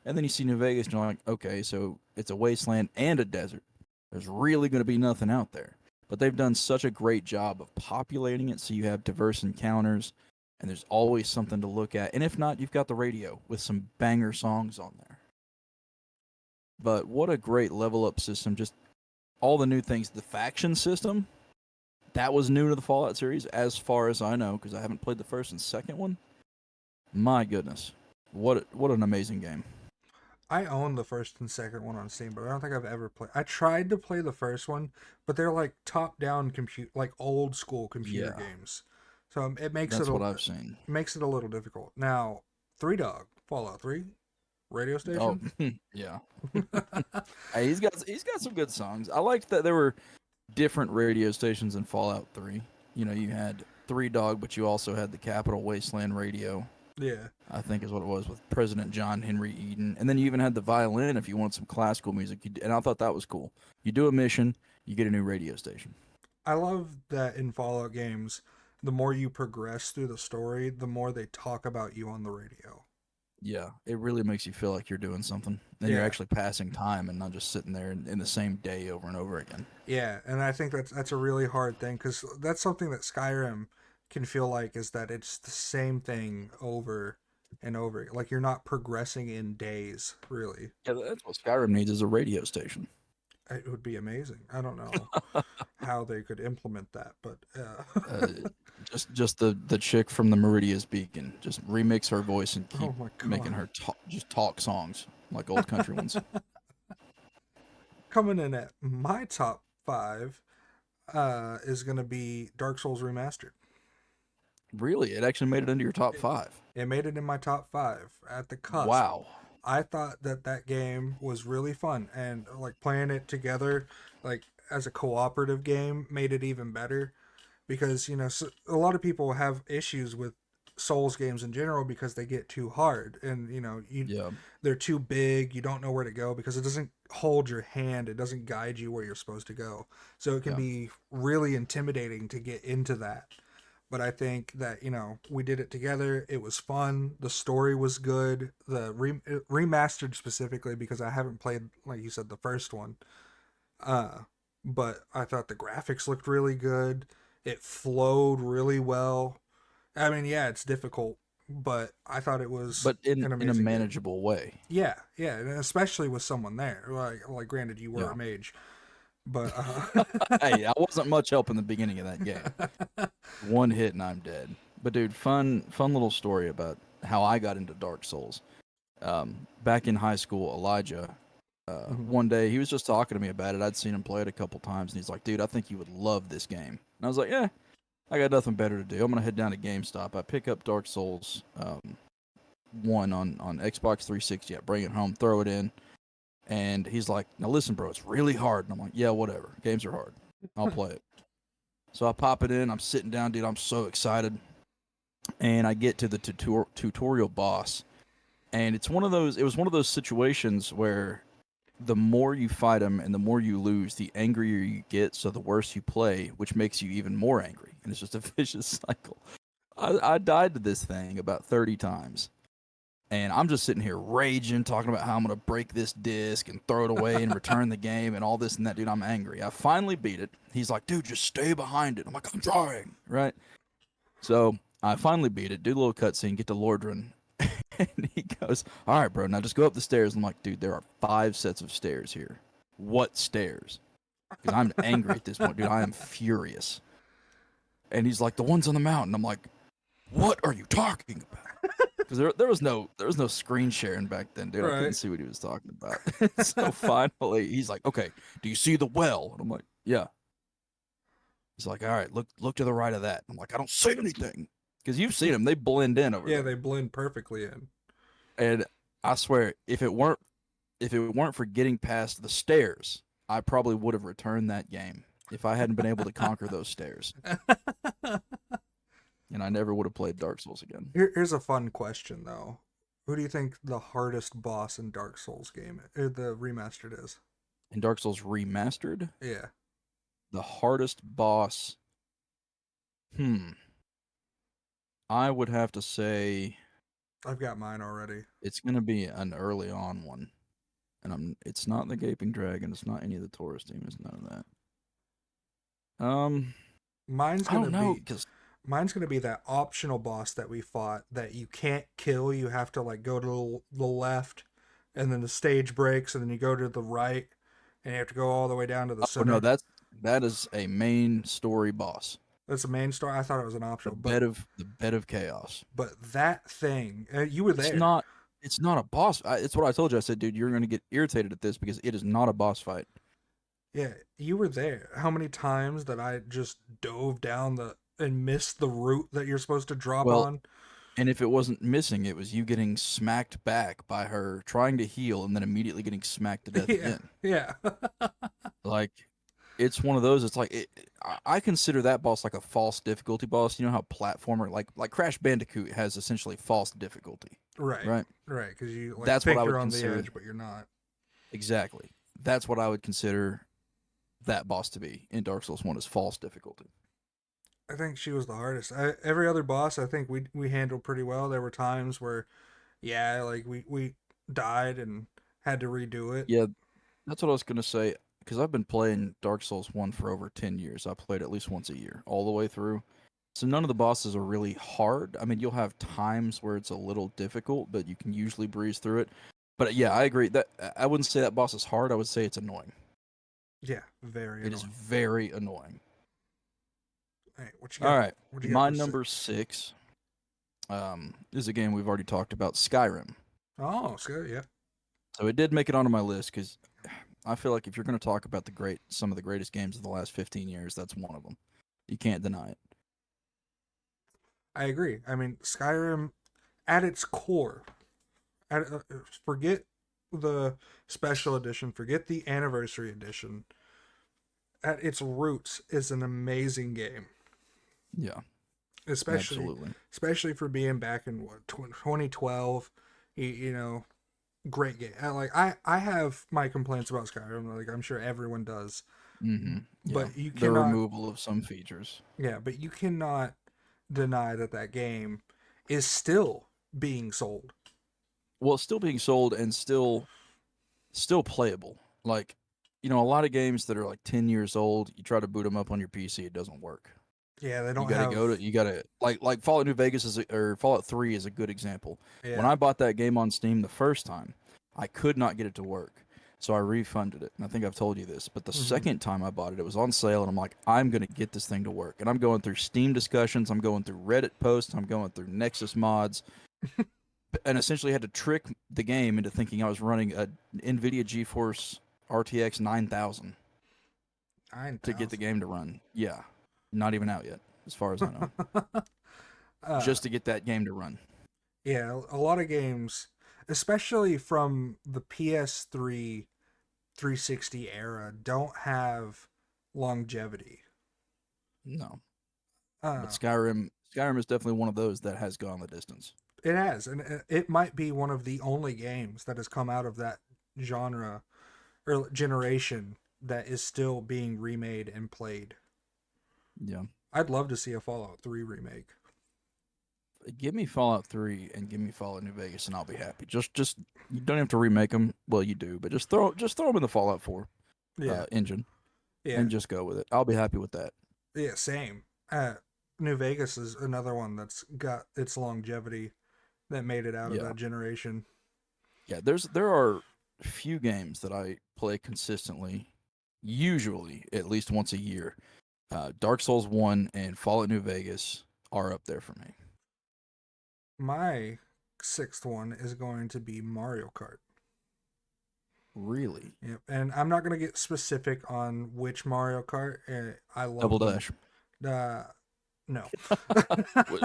Speaker 2: And then you see New Vegas and you're like, okay, so it's a wasteland and a desert. There's really going to be nothing out there. But they've done such a great job of populating it so you have diverse encounters and there's always something to look at. And if not, you've got the radio with some banger songs on there. But what a great level up system. Just all the new things. The faction system, that was new to the Fallout series as far as I know because I haven't played the first and second one. My goodness. What an amazing game.
Speaker 1: I own the first and second one on Steam, but I don't think I've ever played. I tried to play the first one, but they're like top-down compute, like old school computer
Speaker 2: Yeah,
Speaker 1: games, so it makes
Speaker 2: that's what I've seen.
Speaker 1: makes it a little difficult. Now, Three Dog Fallout 3 radio
Speaker 2: Oh,
Speaker 1: station.
Speaker 2: yeah. Hey, he's got some good songs. I liked that there were different radio stations in Fallout 3. You had Three Dog, but you also had the Capital Wasteland Radio.
Speaker 1: Yeah,
Speaker 2: I think is what it was with President John Henry Eden, and then you even had the violin if you want some classical music. And I thought that was cool. You do a mission, you get a new radio station.
Speaker 1: I love that in Fallout games. the more you progress through the story, the more they talk about you on the radio.
Speaker 2: Yeah, it really makes you feel like you're doing something, and you're
Speaker 1: Yeah.
Speaker 2: actually passing time and not just sitting there in the same day over and over again.
Speaker 1: Yeah, and I think that's a really hard thing because that's something that Skyrim can feel like is that it's the same thing over and over. Like you're not progressing in days, really.
Speaker 2: Yeah, that's what Skyrim needs is a radio station.
Speaker 1: It would be amazing. I don't know how they could implement that, but
Speaker 2: Uh, just the chick from the Meridia's Beacon. Just remix her voice and keep
Speaker 1: oh my
Speaker 2: making
Speaker 1: god.
Speaker 2: her just talk songs like old country ones.
Speaker 1: Coming in at my top five is going to be Dark Souls Remastered.
Speaker 2: Really, it actually made it into your top
Speaker 1: It,
Speaker 2: five.
Speaker 1: it made it in my top five at the cusp.
Speaker 2: Wow.
Speaker 1: I thought that that game was really fun, and like playing it together, like as a cooperative game, made it even better. Because a lot of people have issues with Souls games in general because they get too hard, and
Speaker 2: Yeah.
Speaker 1: they're too big. You don't know where to go because it doesn't hold your hand. It doesn't guide you where you're supposed to go. So it can
Speaker 2: Yeah.
Speaker 1: be really intimidating to get into that. But I think that we did it together. It was fun. The story was good. The remastered specifically because I haven't played, like you said, the first one. Uh, but I thought the graphics looked really good. It flowed really well. I mean, yeah, it's difficult, but I thought it was
Speaker 2: But in
Speaker 1: an
Speaker 2: a
Speaker 1: amazing game.
Speaker 2: manageable way.
Speaker 1: Yeah, yeah, and especially with someone there. Like granted, you were a
Speaker 2: Yeah.
Speaker 1: mage, but
Speaker 2: Hey, I wasn't much help in the beginning of that game. One hit and I'm dead. But dude, fun little story about how I got into Dark Souls. Back in high school, Elijah,
Speaker 1: Mhm.
Speaker 2: one day he was just talking to me about it. I'd seen him play it a couple times, and he's like, "Dude, I think you would love this game." And I was like, "Yeah, I got nothing better to do. I'm gonna head down to GameStop. I pick up Dark Souls one on Xbox 360. I bring it home, throw it in, and he's like, "Now listen, bro, it's really hard." And I'm like, "Yeah, whatever. Games are hard. I'll play it." So I pop it in. I'm sitting down, dude. I'm so excited, and I get to the tutorial boss, and it's one of those. It was one of those situations where the more you fight him and the more you lose, the angrier you get. So the worse you play, which makes you even more angry, and it's just a vicious cycle. I died to this thing about 30 times. And I'm just sitting here raging, talking about how I'm going to break this disc and throw it away and return the game and all this and that. Dude, I'm angry. I finally beat it. He's like, dude, just stay behind it. I'm like, I'm trying. Right? So I finally beat it, do a little cutscene, get to Lordran. And he goes, all right, bro, now just go up the stairs. I'm like, dude, there are 5 sets of stairs here. What stairs? Because I'm angry at this point, dude. I am furious. And he's like, the ones on the mountain. I'm like, what are you talking about? Because there was no screen sharing back then, dude. I couldn't
Speaker 1: Right.
Speaker 2: see what he was talking about. So finally, he's like, "Okay, do you see the well?" And I'm like, "Yeah." He's like, "All right, look to the right of that." I'm like, "I don't see anything," because you've seen them; they blend in over
Speaker 1: Yeah,
Speaker 2: there.
Speaker 1: they blend perfectly in.
Speaker 2: And I swear, if it weren't for getting past the stairs, I probably would have returned that game if I hadn't been able to conquer those stairs, and I never would have played Dark Souls again.
Speaker 1: Here's a fun question though. Who do you think the hardest boss in Dark Souls game, the remastered is?
Speaker 2: In Dark Souls Remastered,
Speaker 1: Yeah,
Speaker 2: the hardest boss, hmm, I would have to say
Speaker 1: I've got mine already.
Speaker 2: it's gonna be an early on one, and it's not the Gaping Dragon. It's not any of the Taurus demons. None of that.
Speaker 1: Mine's
Speaker 2: I don't
Speaker 1: gonna
Speaker 2: know,
Speaker 1: be
Speaker 2: cause
Speaker 1: mine's gonna be that optional boss that we fought that you can't kill. You have to like go to the left, and then the stage breaks, and then you go to the right, and you have to go all the way down to the
Speaker 2: oh no,
Speaker 1: center.
Speaker 2: that is a main story boss.
Speaker 1: That's the main story. I thought it was an
Speaker 2: The
Speaker 1: optional,
Speaker 2: bed of the bed of chaos.
Speaker 1: but that thing, you were
Speaker 2: It's
Speaker 1: there.
Speaker 2: not. It's not a boss. It's what I told you. I said, dude, you're gonna get irritated at this because it is not a boss fight.
Speaker 1: Yeah, you were there. How many times that I just dove down the and missed the route that you're supposed to drop
Speaker 2: Well,
Speaker 1: on?
Speaker 2: and if it wasn't missing, it was you getting smacked back by her trying to heal and then immediately getting smacked to death
Speaker 1: Yeah,
Speaker 2: again.
Speaker 1: yeah.
Speaker 2: Like, it's one of those. It's like I consider that boss like a false difficulty boss. You know how platformer like Crash Bandicoot has essentially false difficulty,
Speaker 1: Right,
Speaker 2: right?
Speaker 1: right. Because you like
Speaker 2: That's what
Speaker 1: think
Speaker 2: I
Speaker 1: you're
Speaker 2: would
Speaker 1: on the
Speaker 2: consider
Speaker 1: edge, but you're not.
Speaker 2: exactly. That's what I would consider that boss to be in Dark Souls 1 is false difficulty.
Speaker 1: I think she was the hardest. Every other boss, I think we handled pretty well. There were times where, yeah, like we died and had to redo it.
Speaker 2: Yeah, that's what I was gonna say. Because I've been playing Dark Souls 1 for over 10 years. I played at least once a year, all the way through. So none of the bosses are really hard. I mean, you'll have times where it's a little difficult, but you can usually breeze through it. But yeah, I agree that I wouldn't say that boss is hard. I would say it's annoying.
Speaker 1: Yeah, very
Speaker 2: It is
Speaker 1: annoying.
Speaker 2: very annoying.
Speaker 1: Hey, what you
Speaker 2: All
Speaker 1: got?
Speaker 2: right,
Speaker 1: What you got
Speaker 2: my
Speaker 1: for
Speaker 2: number
Speaker 1: six?
Speaker 2: 6 is a game we've already talked about, Skyrim.
Speaker 1: Oh, Scott, yeah.
Speaker 2: So it did make it onto my list because I feel like if you're going to talk about some of the greatest games of the last 15 years, that's one of them. You can't deny it.
Speaker 1: I agree. I mean, Skyrim, at its core, forget the special edition, forget the anniversary edition. At its roots, is an amazing game,
Speaker 2: Yeah,
Speaker 1: especially
Speaker 2: absolutely.
Speaker 1: especially for being back in what 2012. You know, great game. I have my complaints about Skyrim, like I'm sure everyone does,
Speaker 2: Yeah,
Speaker 1: but you
Speaker 2: the
Speaker 1: cannot.
Speaker 2: removal of some features.
Speaker 1: Yeah, but you cannot deny that that game is still being sold.
Speaker 2: Well, it's still being sold and still playable. Like, a lot of games that are like 10 years old, you try to boot them up on your PC, it doesn't work.
Speaker 1: Yeah, they
Speaker 2: You
Speaker 1: don't
Speaker 2: got to
Speaker 1: have.
Speaker 2: go to you got to like Fallout New Vegas or Fallout 3 is a good example. When
Speaker 1: Yeah.
Speaker 2: I bought that game on Steam the first time, I could not get it to work. So I refunded it. And I think I've told you this, but the
Speaker 1: Hmm.
Speaker 2: second time I bought it, it was on sale and I'm like, I'm going to get this thing to work. And I'm going through Steam discussions, I'm going through Reddit posts, I'm going through Nexus mods, and essentially had to trick the game into thinking I was running a Nvidia GeForce RTX 9000 to get the
Speaker 1: 9,000.
Speaker 2: game to run. Yeah. Not even out yet, as far as I know.
Speaker 1: uh,
Speaker 2: Just to get that game to run.
Speaker 1: yeah, a lot of games, especially from the PS3 360 era, don't have longevity.
Speaker 2: No. But
Speaker 1: Uh,
Speaker 2: Skyrim is definitely one of those that has gone the distance.
Speaker 1: it has, and it might be one of the only games that has come out of that genre or generation that is still being remade and played.
Speaker 2: Yeah.
Speaker 1: I'd love to see a Fallout 3 remake.
Speaker 2: Give me Fallout 3 and give me Fallout New Vegas and I'll be happy. Just you don't have to remake them. Well, you do, but just throw them in the Fallout 4
Speaker 1: Yeah,
Speaker 2: engine
Speaker 1: yeah,
Speaker 2: and just go with it. I'll be happy with that.
Speaker 1: yeah. Same. New Vegas is another one that's got its longevity that made it out of
Speaker 2: Yeah.
Speaker 1: that generation.
Speaker 2: Yeah, there are few games that I play consistently, usually at least once a year. Dark Souls 1 and Fallout New Vegas are up there for me.
Speaker 1: My sixth one is going to be Mario Kart.
Speaker 2: Really?
Speaker 1: Yep, and I'm not going to get specific on which Mario Kart. I
Speaker 2: Double
Speaker 1: love them.
Speaker 2: Dash.
Speaker 1: Uh, no.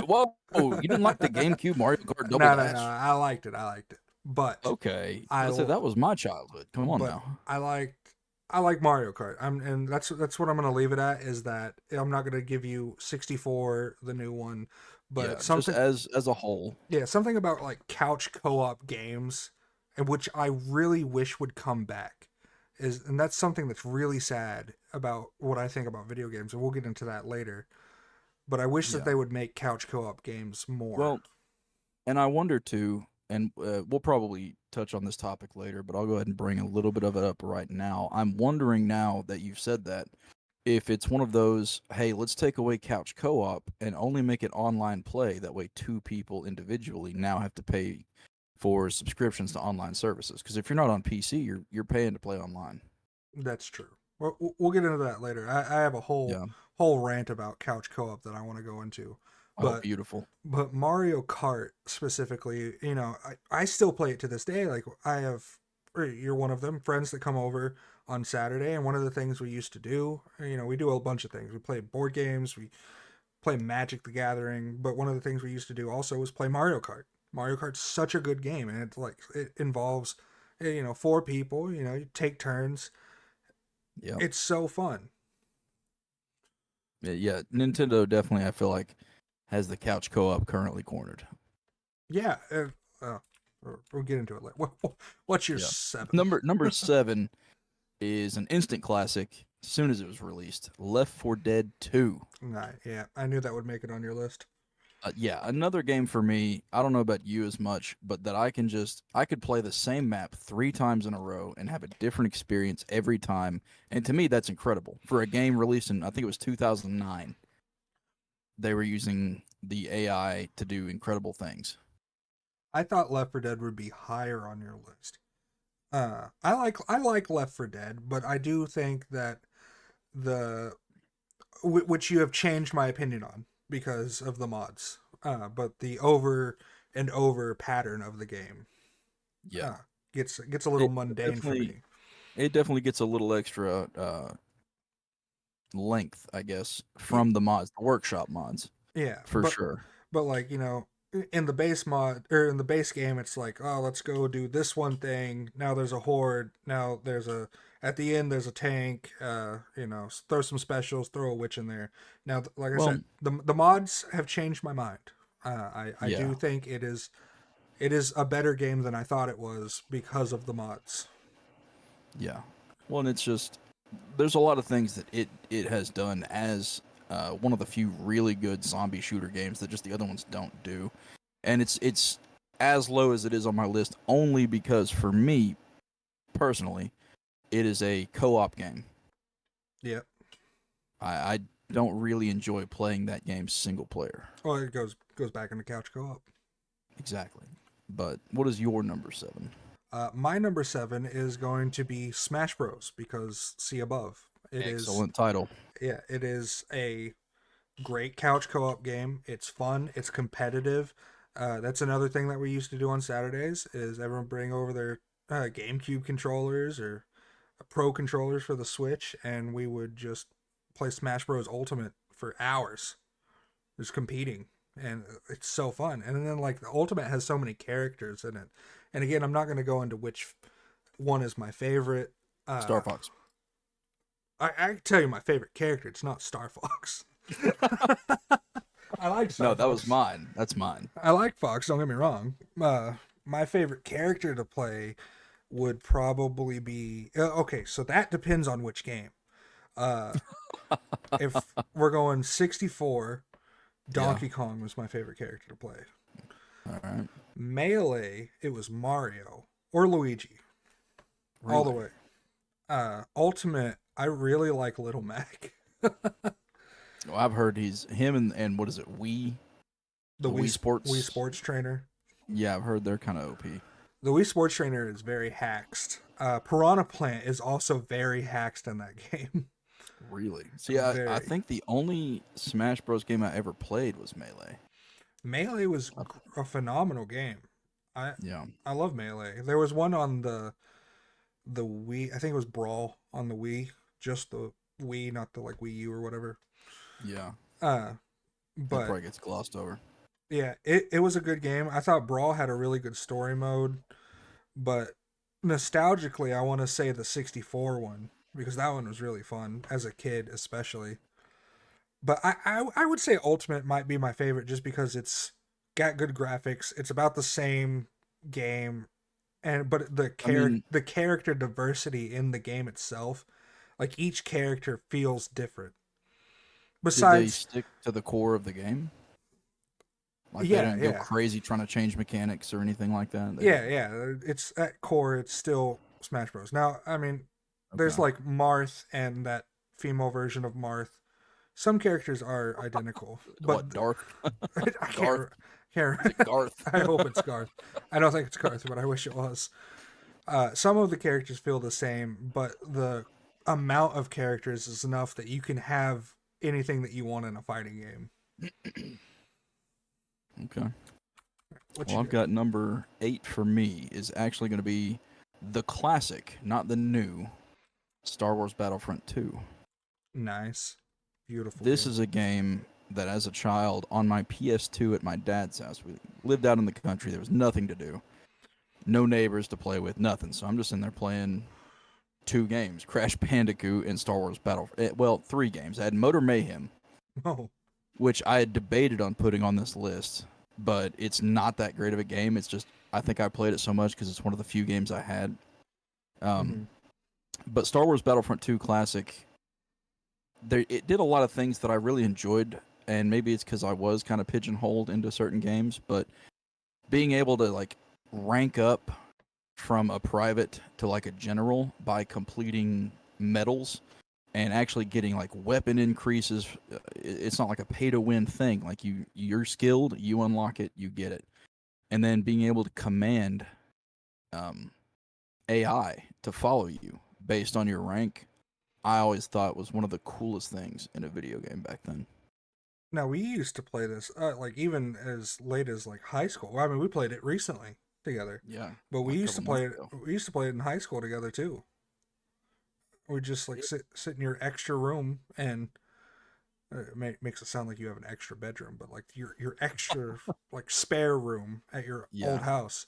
Speaker 2: Whoa, you didn't like the GameCube Mario Kart Double
Speaker 1: No.
Speaker 2: Dash?
Speaker 1: I liked it. I liked it. But
Speaker 2: Okay.
Speaker 1: I
Speaker 2: Let's say that was my childhood. Come on
Speaker 1: but
Speaker 2: now.
Speaker 1: I liked I like Mario Kart. And that's what I'm gonna leave it at, is that I'm not gonna give you 64, the new one,
Speaker 2: Yeah,
Speaker 1: but
Speaker 2: just
Speaker 1: something,
Speaker 2: as a whole.
Speaker 1: yeah, something about like couch co-op games, and which I really wish would come back. And that's something that's really sad about what I think about video games, and we'll get into that later. But I wish that
Speaker 2: Yeah.
Speaker 1: they would make couch co-op games more.
Speaker 2: Well, and I wonder too, and we'll probably touch on this topic later, but I'll go ahead and bring a little bit of it up right now. I'm wondering now that you've said that, if it's one of those, hey, let's take away couch co-op and only make it online play. That way, two people individually now have to pay for subscriptions to online services. Because if you're not on PC, you're paying to play online.
Speaker 1: That's true. We'll get into that later. I have a
Speaker 2: Yeah.
Speaker 1: whole rant about couch co-op that I want to go into,
Speaker 2: Oh,
Speaker 1: but
Speaker 2: beautiful.
Speaker 1: Mario Kart specifically, I still play it to this day. Like I have, or you're one of them, friends that come over on Saturday, and one of the things we used to do, we do a bunch of ththings. We play board games, we play Magic the Gathering, but one of the things we used to do also was play Mario Kart. Mario Kart's such a good game, and it involves, four people. You take turns.
Speaker 2: Yeah.
Speaker 1: It's so fun.
Speaker 2: Yeah. Nintendo definitely, I feel like, has the couch co-op currently cornered.
Speaker 1: Yeah. We'll get into it later. What's your
Speaker 2: Yeah.
Speaker 1: seven?
Speaker 2: Number 7 is an instant classic, as soon as it was released. Left 4 Dead 2.
Speaker 1: Nah, yeah, I knew that would make it on your list.
Speaker 2: Yeah, another game for me. I don't know about you as much, but that I could play the same map 3 times in a row and have a different experience every time. And to me, that's incredible for a game released in, I think it was 2009. They were using the AI to do incredible things.
Speaker 1: I thought Left 4 Dead would be higher on your list. I like Left 4 Dead, but I do think that the which you have changed my opinion on because of the mods. But the over and over pattern of the game
Speaker 2: Yeah,
Speaker 1: uh, gets a little
Speaker 2: it
Speaker 1: mundane for
Speaker 2: definitely
Speaker 1: me.
Speaker 2: it definitely gets a little extra length, I guess,
Speaker 1: Y-
Speaker 2: from the mods, the workshop mods,
Speaker 1: Yeah,
Speaker 2: for sure.
Speaker 1: but like in the base mod or in the base game, it's like, oh, let's go do this one thing. Now there's a horde. Now there's a at the end there's a tank. Throw some specials, throw a witch in there. Now, like I said,
Speaker 2: Well,
Speaker 1: the mods have changed my mind. I
Speaker 2: yeah,
Speaker 1: do think it is a better game than I thought it was because of the mods.
Speaker 2: yeah. Well, and it's just there's a lot of things that it has done as one of the few really good zombie shooter games that just the other ones don't do, and it's as low as it is on my list only because for me personally, it is a co-op game.
Speaker 1: Yep.
Speaker 2: I don't really enjoy playing that game single player.
Speaker 1: Well, it goes back into couch co-op.
Speaker 2: Exactly. But what is your number 7?
Speaker 1: My number 7 is going to be Smash Bros. Because see above. It is
Speaker 2: Excellent title.
Speaker 1: Yeah, it is a great couch co-op game. It's fun. It's competitive. That's another thing that we used to do on Saturdays is everyone bring over their GameCube controllers or Pro controllers for the Switch, and we would just play Smash Bros. Ultimate for hours, just competing, and it's so fun. And then like the Ultimate has so many characters in it, and again, I'm not going to go into which one is my favorite.
Speaker 2: Star Fox.
Speaker 1: I can tell you my favorite character. It's not Star Fox. I like Star
Speaker 2: No,
Speaker 1: Fox.
Speaker 2: that was mine. That's mine.
Speaker 1: I like Fox. Don't get me wrong. My favorite character to play would probably be okay. So that depends on which game. Uh, if we're going 64,
Speaker 2: Yeah.
Speaker 1: Donkey Kong was my favorite character to play.
Speaker 2: All right.
Speaker 1: Melee, it was Mario or Luigi, all the
Speaker 2: Really?
Speaker 1: way. Ultimate, I really like Little Mac.
Speaker 2: Well, I've heard he's him and what is it?
Speaker 1: The
Speaker 2: Wii
Speaker 1: Wii
Speaker 2: Sports.
Speaker 1: Sports Trainer.
Speaker 2: Yeah, I've heard they're kind of OP.
Speaker 1: The Wii Sports Trainer is very haxed. Piranha Plant is also very haxed in that game.
Speaker 2: Really? See, I
Speaker 1: Very.
Speaker 2: think the only Smash Bros. Game I ever played was Melee.
Speaker 1: Melee was
Speaker 2: Uh,
Speaker 1: a phenomenal game. I
Speaker 2: Yeah.
Speaker 1: I love Melee. There was one on the Wii. I think it was Brawl on the Wii. Just the Wii, not the like Wii U or whatever.
Speaker 2: Yeah.
Speaker 1: Uh,
Speaker 2: That
Speaker 1: but
Speaker 2: probably gets glossed over.
Speaker 1: yeah, it was a good game. I thought Brawl had a really good story mode, but nostalgically, I want to say the 64 one because that one was really fun as a kid, especially. But I would say Ultimate might be my favorite just because it's got good graphics. It's about the same game, and but
Speaker 2: I mean,
Speaker 1: the character diversity in the game itself, like each character feels different.
Speaker 2: did they
Speaker 1: Besides,
Speaker 2: stick to the core of the game? Like they
Speaker 1: yeah,
Speaker 2: didn't go
Speaker 1: yeah,
Speaker 2: crazy trying to change mechanics or anything like that? They
Speaker 1: yeah,
Speaker 2: didn't.
Speaker 1: yeah. It's at core, it's still Smash Bros. Now, I mean, there's
Speaker 2: Okay.
Speaker 1: like Marth and that female version of Marth. Some characters are identical, but
Speaker 2: What, Darth?
Speaker 1: I
Speaker 2: Garth?
Speaker 1: can't.
Speaker 2: Is it Garth?
Speaker 1: I hope it's Garth. I don't think it's Garth, but I wish it was. Some of the characters feel the same, but the amount of characters is enough that you can have anything that you want in a fighting game.
Speaker 2: Okay.
Speaker 1: What
Speaker 2: Well,
Speaker 1: you
Speaker 2: I've
Speaker 1: got?
Speaker 2: got number 8 for me is actually going to be the classic, not the new, Star Wars Battlefront 2.
Speaker 1: Nice, beautiful
Speaker 2: This
Speaker 1: game.
Speaker 2: is a game that as a child on my PS2 at my dad's house, we lived out in the country, there was nothing to do. No neighbors to play with, nothing. So I'm just in there playing 2 games, Crash Bandicoot and Star Wars Battle. Well, 3 games. I had Motor Mayhem,
Speaker 1: Oh,
Speaker 2: which I had debated on putting on this list, but it's not that great of a game. It's just I think I played it so much because it's one of the few games I had.
Speaker 1: mm-hmm.
Speaker 2: But Star Wars Battlefront 2 Classic it did a lot of things that I really enjoyed, and maybe it's because I was kind of pigeonholed into certain games, but being able to like rank up from a private to like a general by completing medals and actually getting like weapon increases. It's not like a pay to win thing. Like you're skilled, you unlock it, you get it, and then being able to command um, AI to follow you based on your rank. I always thought was one of the coolest things in a video game back then.
Speaker 1: Now we used to play this, like even as late as like high school. Well, I mean, we played it recently together,
Speaker 2: Yeah,
Speaker 1: but we
Speaker 2: like a
Speaker 1: used to
Speaker 2: couple months
Speaker 1: play it.
Speaker 2: ago.
Speaker 1: We used to play it in high school together too. We just like
Speaker 2: It-
Speaker 1: sit in your extra room, and makes it sound like you have an extra bedroom, but like your extra like spare room at your old
Speaker 2: yeah,
Speaker 1: house.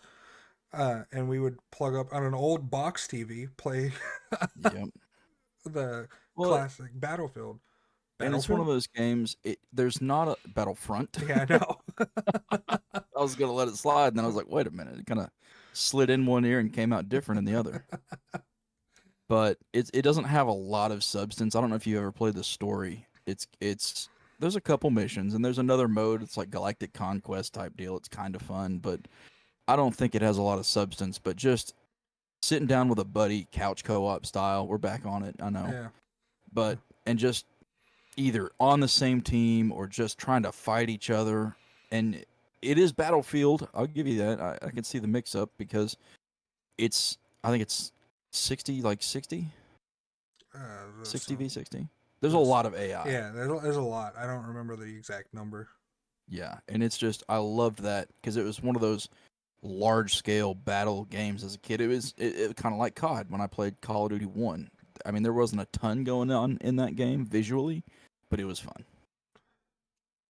Speaker 1: And we would plug up on an old box TV, play
Speaker 2: yep.
Speaker 1: the
Speaker 2: Well,
Speaker 1: classic Battlefield.
Speaker 2: and it's one
Speaker 1: Battlefield?
Speaker 2: of those games. There's not a Battlefront.
Speaker 1: Yeah, I know.
Speaker 2: I was gonna let it slide, and then I was like, wait a minute. It kind of slid in one ear and came out different in the other. But it doesn't have a lot of substance. I don't know if you ever played the story. It's there's a couple missions, and there's another mode. It's like Galactic Conquest type deal. It's kind of fun, but I don't think it has a lot of substance. But just sitting down with a buddy, couch co-op style. We're back on it. I know,
Speaker 1: Yeah.
Speaker 2: but and just either on the same team or just trying to fight each other. And it is Battlefield. I'll give you that. I can see the mix up because I think it's 60, like 60,
Speaker 1: This,
Speaker 2: 60 v 60. There's a
Speaker 1: this,
Speaker 2: lot of AI.
Speaker 1: yeah, there's a lot. I don't remember the exact number.
Speaker 2: Yeah. And it's just, I loved that because it was one of those large scale battle games as a kid. It kind of like COD when I played Call of Duty 1. I mean, there wasn't a ton going on in that game visually, but it was fun.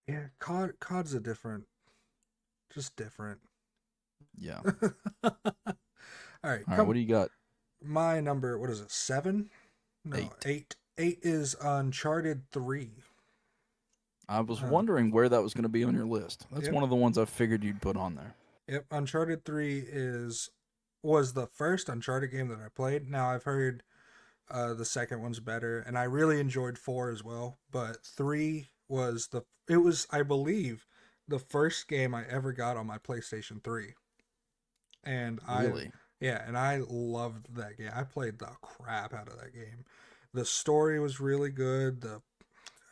Speaker 1: Yeah, COD's a different, just different.
Speaker 2: Yeah.
Speaker 1: All right,
Speaker 2: All right. What
Speaker 1: come
Speaker 2: do you got?
Speaker 1: my number. What is it? 7? No,
Speaker 2: 8.
Speaker 1: 8. 8 is Uncharted 3.
Speaker 2: I was
Speaker 1: Uh,
Speaker 2: wondering where that was going to be on your list. That's
Speaker 1: yep,
Speaker 2: one of the ones I figured you'd put on there.
Speaker 1: yep. Uncharted 3 was the first Uncharted game that I played. Now I've heard the second one's better, and I really enjoyed 4 as well. But 3 was it was, I believe, the first game I ever got on my PlayStation 3, and
Speaker 2: Really?
Speaker 1: I loved that game. I played the crap out of that game. The story was really good. The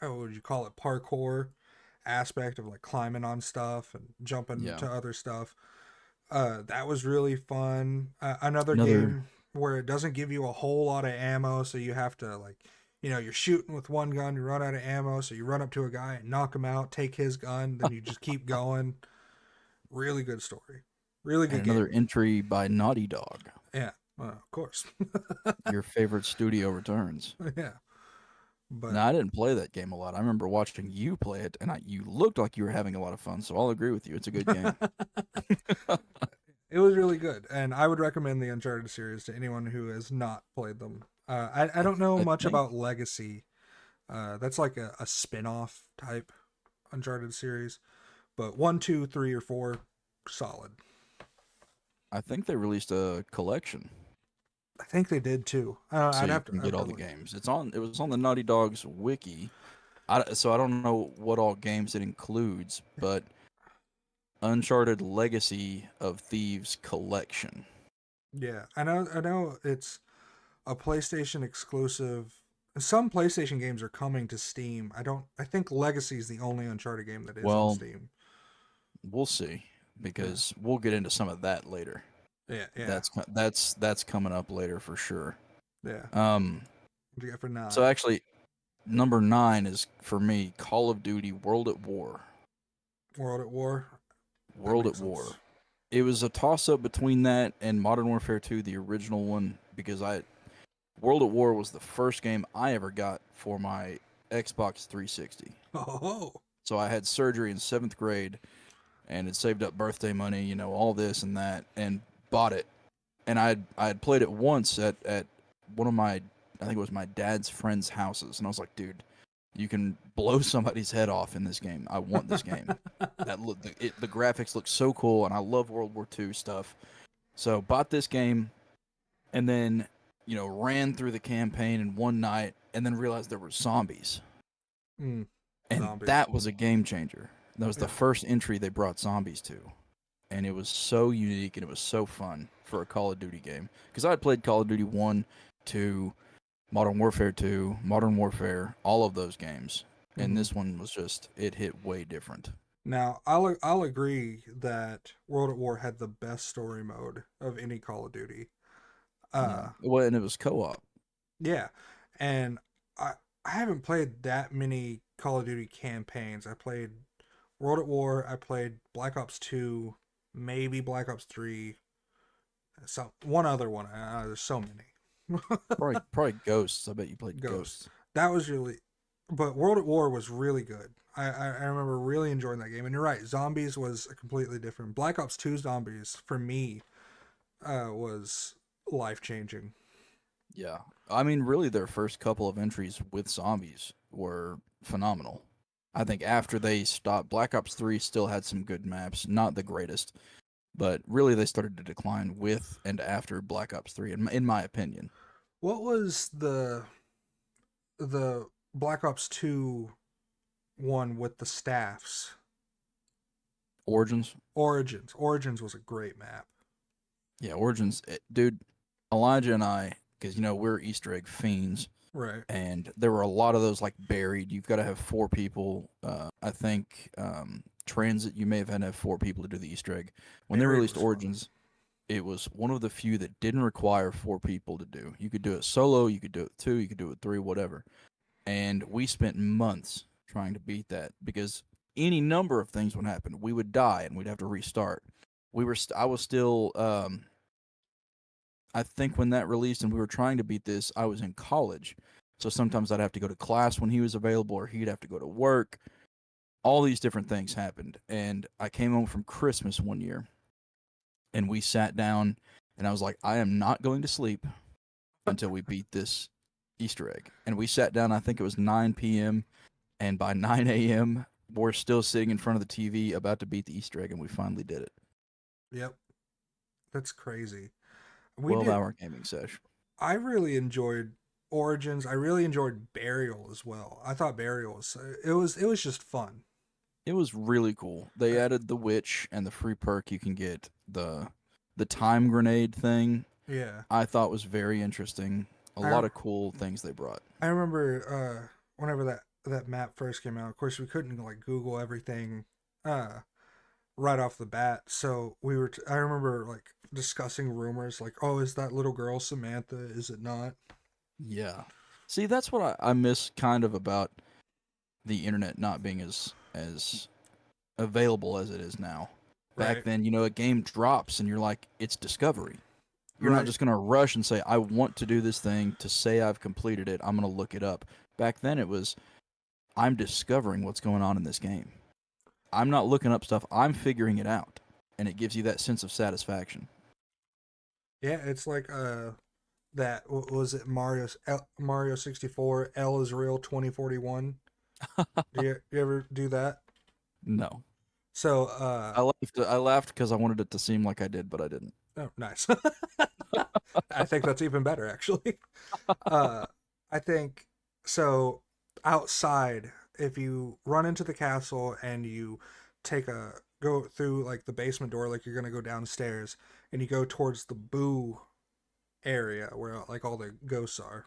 Speaker 1: What would you call it, parkour aspect of like climbing on stuff and jumping
Speaker 2: Yeah.
Speaker 1: to other stuff. That was really fun. Another
Speaker 2: Another
Speaker 1: game where it doesn't give you a whole lot of ammo, so you have to like, you're shooting with one gun, you run out of ammo, so you run up to a guy and knock him out, take his gun, then you just keep going. Really good story. Really
Speaker 2: and
Speaker 1: good
Speaker 2: another
Speaker 1: game.
Speaker 2: entry by Naughty Dog.
Speaker 1: Yeah, of course.
Speaker 2: Your favorite studio returns.
Speaker 1: Yeah, but
Speaker 2: Now I didn't play that game a lot. I remember watching you play it, and you looked like you were having a lot of fun. So I'll agree with you. It's a good game.
Speaker 1: it was really good, and I would recommend the Uncharted series to anyone who has not played them. I don't know
Speaker 2: I
Speaker 1: much
Speaker 2: think
Speaker 1: about Legacy. That's like a spin-off type Uncharted series, but 1, 2, 3, or 4, solid.
Speaker 2: I think they released a collection,
Speaker 1: I think they did too.
Speaker 2: so you
Speaker 1: I'd
Speaker 2: can get
Speaker 1: have to
Speaker 2: all the
Speaker 1: look.
Speaker 2: games. It's on. It was on the Naughty Dog's wiki. So I don't know what all games it includes, but Uncharted Legacy of Thieves collection.
Speaker 1: Yeah, I know it's a PlayStation exclusive. Some PlayStation games are coming to Steam. I think Legacy is the only Uncharted game that is on
Speaker 2: Well,
Speaker 1: Steam.
Speaker 2: we'll see
Speaker 1: Yeah,
Speaker 2: because we'll get into some of that later.
Speaker 1: yeah,
Speaker 2: That's coming up later for sure.
Speaker 1: yeah.
Speaker 2: Um,
Speaker 1: What do you got for
Speaker 2: so
Speaker 1: 9?
Speaker 2: actually, number 9 is for me Call of Duty World at War.
Speaker 1: World at War. That
Speaker 2: World
Speaker 1: makes
Speaker 2: at
Speaker 1: sense.
Speaker 2: War. It was a toss up between that and Modern Warfare 2, the original one, because World at War was the first game I ever got for my Xbox 360.
Speaker 1: Oh,
Speaker 2: So I had surgery in 7th grade and had saved up birthday money, all this and that, and bought it. And I had played it once at one of my, I think it was my dad's friend's houses, and I was like, dude, you can blow somebody's head off in this game. I want this game. The graphics look so cool, and I love World War II stuff. So bought this game, and then ran through the campaign in one night, and then realized there were zombies.
Speaker 1: Mm,
Speaker 2: And
Speaker 1: zombies.
Speaker 2: that was a game changer. That was the
Speaker 1: Yeah.
Speaker 2: first entry they brought zombies to. And it was so unique and it was so fun for a Call of Duty game. Because I had played Call of Duty 1, 2, Modern Warfare 2, Modern Warfare, all of those games. And
Speaker 1: Hmm.
Speaker 2: this one was just, it hit way different.
Speaker 1: Now, I'll agree that World at War had the best story mode of any Call of Duty.
Speaker 2: Yeah.
Speaker 1: Uh,
Speaker 2: Well, and it was co op.
Speaker 1: yeah, and I I haven't played that many Call of Duty campaigns. I played World at War. I played Black Ops 2, maybe Black Ops 3. So one other one. There's so many.
Speaker 2: Probably Ghosts. I bet you played
Speaker 1: Ghost.
Speaker 2: Ghosts.
Speaker 1: That was really, but World at War was really good. I remember really enjoying that game. And you're right, Zombies was a completely different. Black Ops 2 Zombies for me was life changing.
Speaker 2: Yeah. I mean, really, their first couple of entries with zombies were phenomenal. I think after they stopped, Black Ops 3 still had some good maps, not the greatest, but really they started to decline with and after Black Ops 3, in my opinion.
Speaker 1: What was the Black Ops 2 one with the staffs?
Speaker 2: Origins?
Speaker 1: Origins. Origins was a great map.
Speaker 2: Yeah, Origins. Dude, Elijah and I, because, we're Easter egg fiends,
Speaker 1: Right.
Speaker 2: and there were a lot of those, like, buried. You've got to have 4 people. I think Transit, you may have had to have 4 people to do the Easter egg. When they
Speaker 1: Buried
Speaker 2: released
Speaker 1: was fun.
Speaker 2: Origins, it was one of the few that didn't require 4 people to do. You could do it solo, you could do it with 2, you could do it with 3, whatever. And we spent months trying to beat that because any number of things would happen. We would die and we'd have to restart. I was still I think when that released and we were trying to beat this, I was in college. So sometimes I'd have to go to class when he was available or he'd have to go to work. All these different things happened. And I came home from Christmas one year and we sat down and I was like, I am not going to sleep until we beat this Easter egg. And we sat down, I think it was 9 p.m. And by 9 a.m., we're still sitting in front of the TV about to beat the Easter egg, and we finally did it.
Speaker 1: Yep. That's crazy. We
Speaker 2: 12
Speaker 1: did.
Speaker 2: hour gaming sesh.
Speaker 1: I really enjoyed Origins. I really enjoyed Burial as well. I thought Burial was it was just fun.
Speaker 2: It was really cool. They
Speaker 1: Uh,
Speaker 2: added the witch and the free perk you can get. The time grenade thing
Speaker 1: yeah.
Speaker 2: I thought was very interesting. A
Speaker 1: I
Speaker 2: lot of cool things they brought.
Speaker 1: I remember whenever that map first came out. Of course, we couldn't like Google everything uh right off the bat. So I remember like discussing rumors like, "Oh, is that little girl Samantha? Is it not?"
Speaker 2: Yeah. See, that's what I miss kind of about the internet not being as available as it is now. Back
Speaker 1: Right.
Speaker 2: then, a game drops and you're like, it's discovery. You're not
Speaker 1: Right.
Speaker 2: just going to rush and say, I want to do this thing to say I've completed it. I'm going to look it up. Back then, it was, I'm discovering what's going on in this game. I'm not looking up stuff, I'm figuring it out. And it gives you that sense of satisfaction.
Speaker 1: Yeah, it's like that was it Mario 64 L is real 2041. You ever do that?
Speaker 2: No.
Speaker 1: So
Speaker 2: I laughed because I wanted it to seem like I did, but I didn't.
Speaker 1: oh nice. I think that's even better actually. Uh I think so outside if you run into the castle and you go through like the basement door like you're going to go downstairs and you go towards the boo area where like all the ghosts are.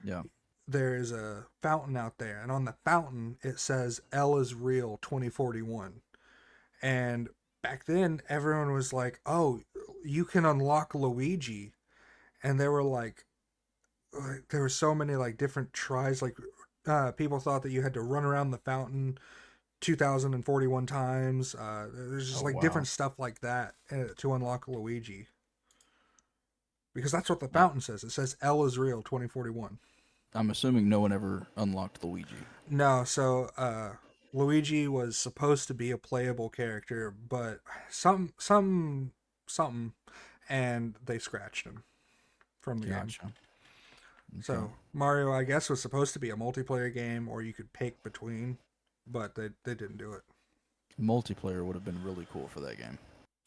Speaker 2: Yeah.
Speaker 1: There is a fountain out there and on the fountain it says L is real 2041. And back then everyone was like, "Oh, you can unlock Luigi." And there were so many like different tries like people thought that you had to run around the fountain 2041 times. There's just
Speaker 2: Oh,
Speaker 1: like
Speaker 2: wow.
Speaker 1: different stuff like that to unlock Luigi. Because that's what the
Speaker 2: Uh,
Speaker 1: fountain says. It says L is real 2041.
Speaker 2: I'm assuming no one ever unlocked Luigi.
Speaker 1: No, so Luigi was supposed to be a playable character, but something, and they scratched him from the game.
Speaker 2: Gotcha. Okay.
Speaker 1: So Mario, I guess, was supposed to be a multiplayer game, or you could pick between, but they didn't do it.
Speaker 2: Multiplayer would have been really cool for that game.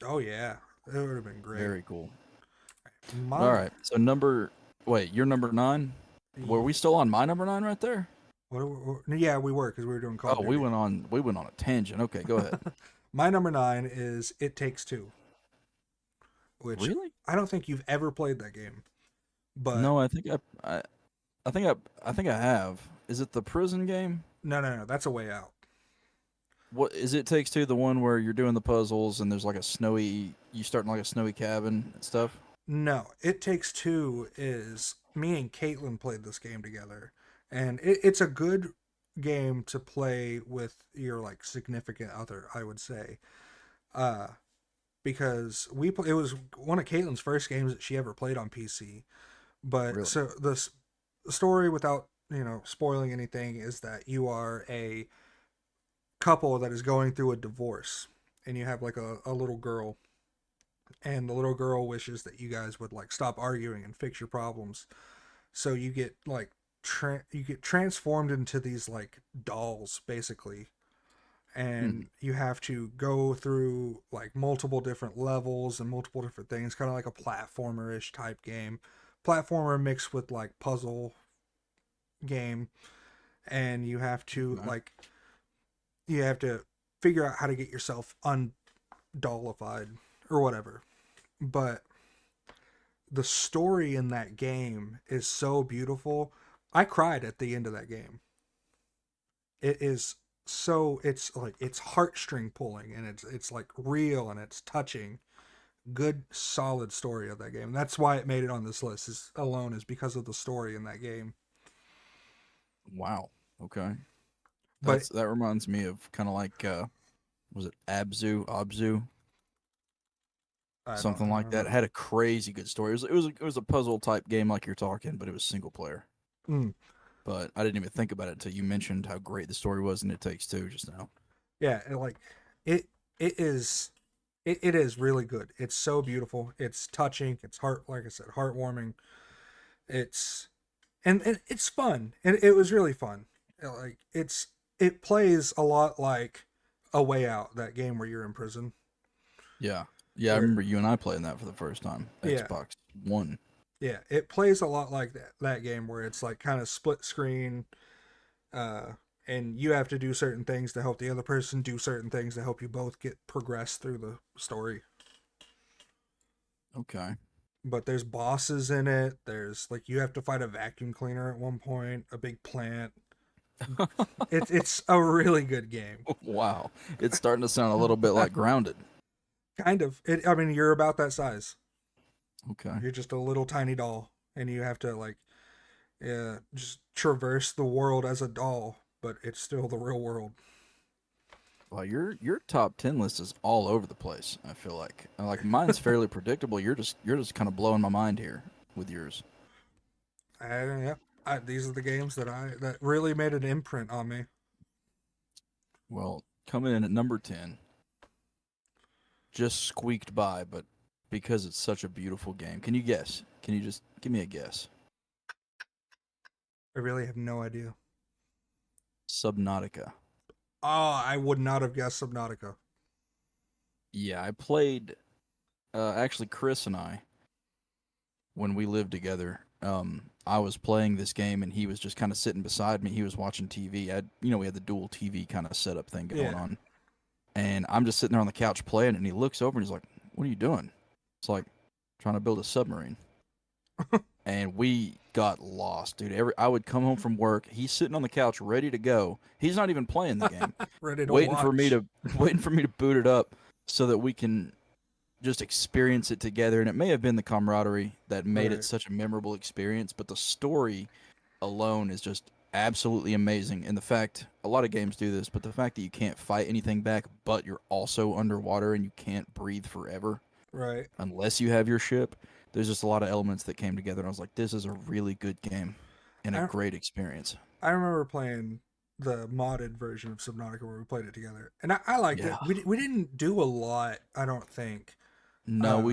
Speaker 1: Oh yeah, it would have been great.
Speaker 2: Very cool. All
Speaker 1: My
Speaker 2: right. So wait, you're number 9? Were we still on my number 9 right there?
Speaker 1: Yeah, we were because we were doing Call of
Speaker 2: Oh, we
Speaker 1: Duty.
Speaker 2: went on a tangent. Okay, go ahead.
Speaker 1: My number 9 is It Takes Two, which
Speaker 2: Really?
Speaker 1: I don't think you've ever played that game, but
Speaker 2: No, I think I have. Is it the prison game?
Speaker 1: no, that's A Way Out.
Speaker 2: What is it takes two the one where you're doing the puzzles and there's like you start in like a snowy cabin and stuff?
Speaker 1: No, It Takes Two is me and Caitlin played this game together, and it's a good game to play with your like significant other, I would say, uh, because it was one of Caitlin's first games that she ever played on PC. But
Speaker 2: Really?
Speaker 1: so the story, without spoiling anything, is that you are a couple that is going through a divorce, and you have like a little girl, and the little girl wishes that you guys would like stop arguing and fix your problems. So you get like you get transformed into these like dolls basically,
Speaker 2: Hmm.
Speaker 1: and you have to go through like multiple different levels and multiple different things, kind of like a platformer-ish type game, platformer mixed with like puzzle game. And
Speaker 2: Okay.
Speaker 1: you have to figure out how to get yourself undollified or whatever. But the story in that game is so beautiful. I cried at the end of that game. It is so it's heartstring pulling, and it's like real and it's touching. Good solid story of that game. That's why it made it on this list is because of the story in that game.
Speaker 2: Wow. Okay.
Speaker 1: But
Speaker 2: That reminds me of kind of like was it Abzu,
Speaker 1: I
Speaker 2: something
Speaker 1: don't
Speaker 2: like that. It
Speaker 1: remember.
Speaker 2: had a crazy good story. It was a puzzle type game like you're talking, but it was single player.
Speaker 1: Mm,
Speaker 2: But I didn't even think about it until you mentioned how great the story was, and It Takes Two just now.
Speaker 1: yeah, it it is it is really good. It's so beautiful. It's touching. It's like I said, heartwarming. It's and it's fun. And it was really fun. Like it plays a lot like A Way Out, that game where you're in prison.
Speaker 2: Yeah, yeah. I
Speaker 1: Where
Speaker 2: remember you and I playing that for the first time.
Speaker 1: yeah,
Speaker 2: Xbox One.
Speaker 1: yeah, it plays a lot like that game where it's like kind of split screen, uh, and you have to do certain things to help the other person do certain things to help you both get progress through the story.
Speaker 2: Okay.
Speaker 1: But there's bosses in it. There's like you have to fight a vacuum cleaner at one point, a big plant. It's a really good game.
Speaker 2: Wow, it's starting to sound a little bit like Grounded.
Speaker 1: Kind of. I mean, you're about that size.
Speaker 2: Okay.
Speaker 1: You're just a little tiny doll, and you have to like just traverse the world as a doll, but it's still the real world.
Speaker 2: Well, your top 10 list is all over the place. I feel like mine's fairly predictable. You're just kind of blowing my mind here with yours.
Speaker 1: Yeah, these are the games that really made an imprint on me.
Speaker 2: Well, coming in at number 10, just squeaked by, but because it's such a beautiful game. Can you guess? Can you just give me a guess?
Speaker 1: I really have no idea.
Speaker 2: Subnautica.
Speaker 1: Oh, I would not have guessed Subnautica.
Speaker 2: Yeah, I played actually Chris and I when we lived together. I was playing this game and he was just kind of sitting beside me. He was watching TV. We had the dual TV kind of setup thing going
Speaker 1: Yeah,
Speaker 2: on. And I'm just sitting there on the couch playing, and he looks over and he's like, "What are you doing?" It's like trying to build a submarine. And we got lost, dude. I would come home from work, he's sitting on the couch ready to go. He's not even playing the game,
Speaker 1: ready to
Speaker 2: waiting for me
Speaker 1: watch.
Speaker 2: to waiting for me to boot it up so that we can just experience it together. And it may have been the camaraderie that made it
Speaker 1: Right,
Speaker 2: such a memorable experience, but the story alone is just absolutely amazing. And the fact a lot of games do this, but the fact that you can't fight anything back, but you're also underwater and you can't breathe forever
Speaker 1: right.
Speaker 2: unless you have your ship. There's just a lot of elements that came together, and I was like, "This is a really good game and a
Speaker 1: I
Speaker 2: great experience."
Speaker 1: I remember playing the modded version of Subnautica where we played it together, and I liked it.
Speaker 2: Yeah.
Speaker 1: We didn't do a lot, I don't think.
Speaker 2: No,
Speaker 1: Uh,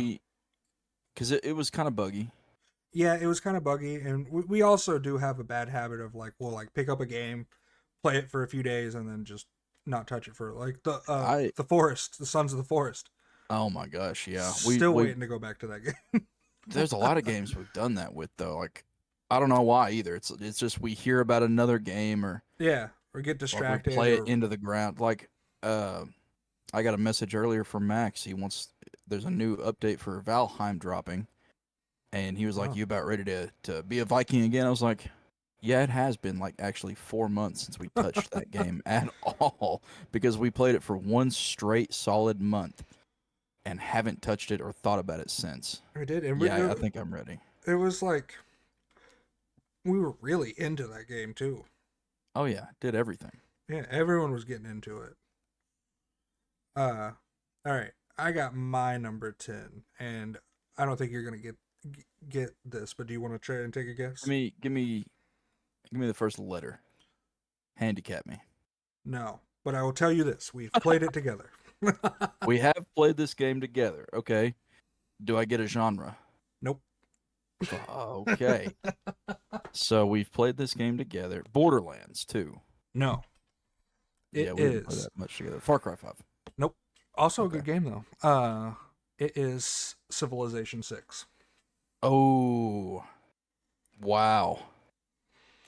Speaker 2: because it was kind of buggy.
Speaker 1: yeah, it was kind of buggy, and we also do have a bad habit of like we'll like pick up a game, play it for a few days, and then just not touch it for like
Speaker 2: I
Speaker 1: the forest, the Sons of the Forest.
Speaker 2: Oh my gosh, yeah.
Speaker 1: Still waiting to go back to that game.
Speaker 2: There's a lot of games we've done that with though. Like I don't know why either. It's just we hear about another game
Speaker 1: Yeah, or get
Speaker 2: or we
Speaker 1: distracted,
Speaker 2: play it
Speaker 1: or
Speaker 2: into the ground. Like uh, I got a message earlier from Max. There's a new update for Valheim dropping, and he was like,
Speaker 1: oh,
Speaker 2: "You about ready to be a Viking again?" I was like, "Yeah, it has been like actually 4 months since we touched that game at all because we played it for one straight solid month and haven't touched it or thought about it since."
Speaker 1: we did, and
Speaker 2: Yeah, I think I'm ready.
Speaker 1: it was like we were really into that game too.
Speaker 2: Oh yeah, did everything.
Speaker 1: Yeah, everyone was getting into it. Uh, all right, I got my number 10, and I don't think you're gonna get this, but do you want to try and take a
Speaker 2: Give
Speaker 1: guess?
Speaker 2: me, give me, give me the first letter. Handicap me.
Speaker 1: No, but I will tell you this: we've played it together.
Speaker 2: We have played this game together. Okay. Do I get a genre?
Speaker 1: Nope.
Speaker 2: Okay. So we've played this game together. Borderlands too.
Speaker 1: No, it
Speaker 2: Yeah, we didn't play
Speaker 1: is.
Speaker 2: that much together. Far Cry 5.
Speaker 1: Nope. Also a
Speaker 2: Okay.
Speaker 1: good game though. It is Civilization 6.
Speaker 2: Oh, wow.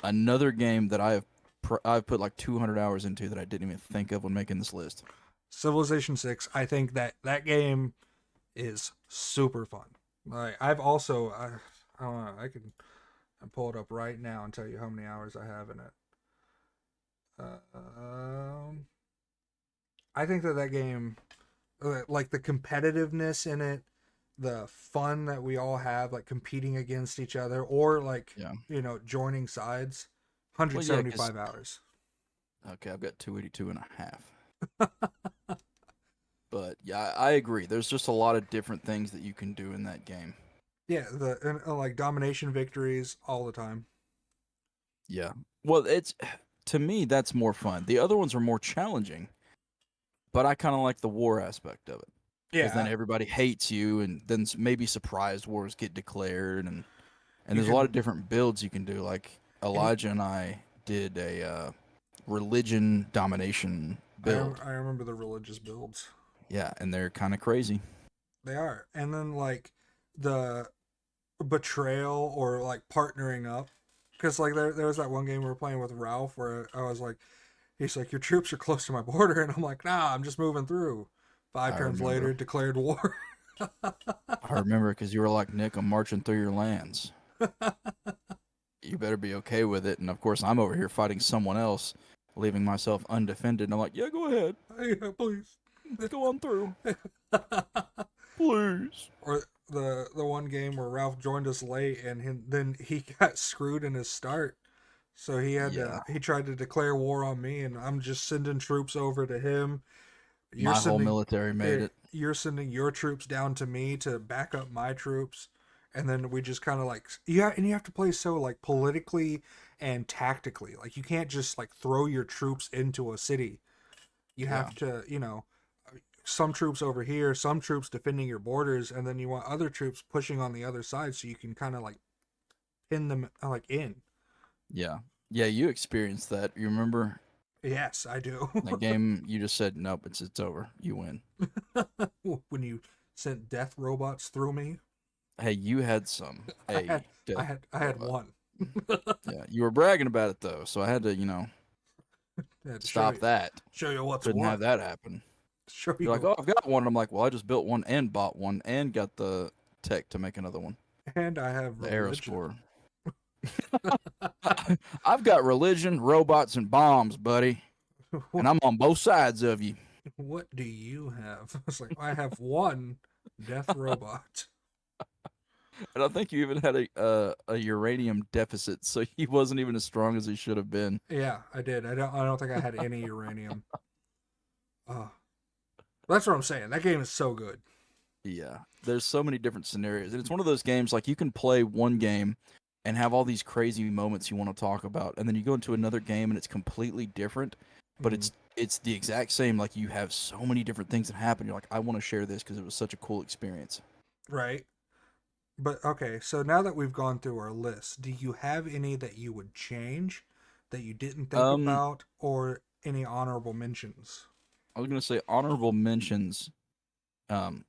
Speaker 2: Another game that I've put like 200 hours into that I didn't even think of when making this list.
Speaker 1: Civilization 6. I think that game is super fun. Like I've also I don't know, I can pull it up right now and tell you how many hours I have in it. Um, I think that game, like the competitiveness in it, the fun that we all have, like competing against each other, or like
Speaker 2: Yeah.
Speaker 1: joining sides.
Speaker 2: Well, yeah, because
Speaker 1: 175 hours.
Speaker 2: okay, I've got 282 and a half. But yeah, I agree. There's just a lot of different things that you can do in that game.
Speaker 1: Yeah, like domination victories all the time.
Speaker 2: Yeah. Well, it's to me that's more fun. The other ones are more challenging, but I kind of like the war aspect of it because then
Speaker 1: Yeah,
Speaker 2: everybody hates you, and then maybe surprise wars get declared, and
Speaker 1: you
Speaker 2: there's a lot
Speaker 1: can.
Speaker 2: of different builds you can do. Like
Speaker 1: And
Speaker 2: Elijah and I did a religion domination build.
Speaker 1: I remember the religious builds.
Speaker 2: Yeah, and they're kind of crazy.
Speaker 1: They are, and then like the betrayal or like partnering up, because like there was that one game we were playing with Ralph where I was like, he's like, your troops are close to my border, and I'm like, nah, I'm just moving through. Five
Speaker 2: I
Speaker 1: turns
Speaker 2: remember.
Speaker 1: later, declared war.
Speaker 2: I remember because you were like, Nick, I'm marching through your lands. You better be okay with it. And of course, I'm over here fighting someone else, leaving myself undefended. And I'm like, yeah, go ahead.
Speaker 1: Yeah, please.
Speaker 2: Go on through. Please.
Speaker 1: Or the one game where Ralph joined us late, and then he got screwed in his start. So
Speaker 2: Yeah.
Speaker 1: he tried to declare war on me, and I'm just sending troops over to him. You're
Speaker 2: My whole
Speaker 1: sending
Speaker 2: military made it.
Speaker 1: you're sending your troops down to me to back up my troops, and then we just kind of like, yeah, and you have to play so like politically and tactically. Like you can't just like throw your troops into a city. You
Speaker 2: Yeah.
Speaker 1: have to, some troops over here, some troops defending your borders, and then you want other troops pushing on the other side so you can kind of like pin them like in.
Speaker 2: Yeah. Yeah, you experienced that. You remember
Speaker 1: Yes, I do.
Speaker 2: that game? You just said, nope, it's over. You win.
Speaker 1: When you sent death robots through me,
Speaker 2: Hey, you had some.
Speaker 1: I had
Speaker 2: Hey, death
Speaker 1: I had
Speaker 2: robot.
Speaker 1: one.
Speaker 2: Yeah, you were bragging about it though, so I had to,
Speaker 1: I had to
Speaker 2: stop that.
Speaker 1: show you what's
Speaker 2: Couldn't have
Speaker 1: what.
Speaker 2: that happen.
Speaker 1: Show
Speaker 2: You're like,
Speaker 1: you,
Speaker 2: oh, I've got one. I'm like, well, I just built one and bought one and got the tech to make another one.
Speaker 1: and I have
Speaker 2: The
Speaker 1: religion.
Speaker 2: Aerospore. I've got religion, robots, and bombs, buddy, and I'm on both sides of you.
Speaker 1: What do you have? It's like I have one death robot.
Speaker 2: And I think you even had a uranium deficit, so he wasn't even as strong as he should have been.
Speaker 1: Yeah, I did. I don't think I had any uranium. Uh, that's what I'm saying. That game is so good.
Speaker 2: Yeah, there's so many different scenarios, and it's one of those games like you can play one game and have all these crazy moments you want to talk about, and then you go into another game and it's completely different, but
Speaker 1: Mhm.
Speaker 2: it's the exact same. Like you have so many different things that happen. You're like, I want to share this because it was such a cool experience.
Speaker 1: Right. But okay, so now that we've gone through our list, do you have any that you would change that you didn't think
Speaker 2: Um,
Speaker 1: about, or any honorable mentions?
Speaker 2: I was gonna say honorable mentions. Um,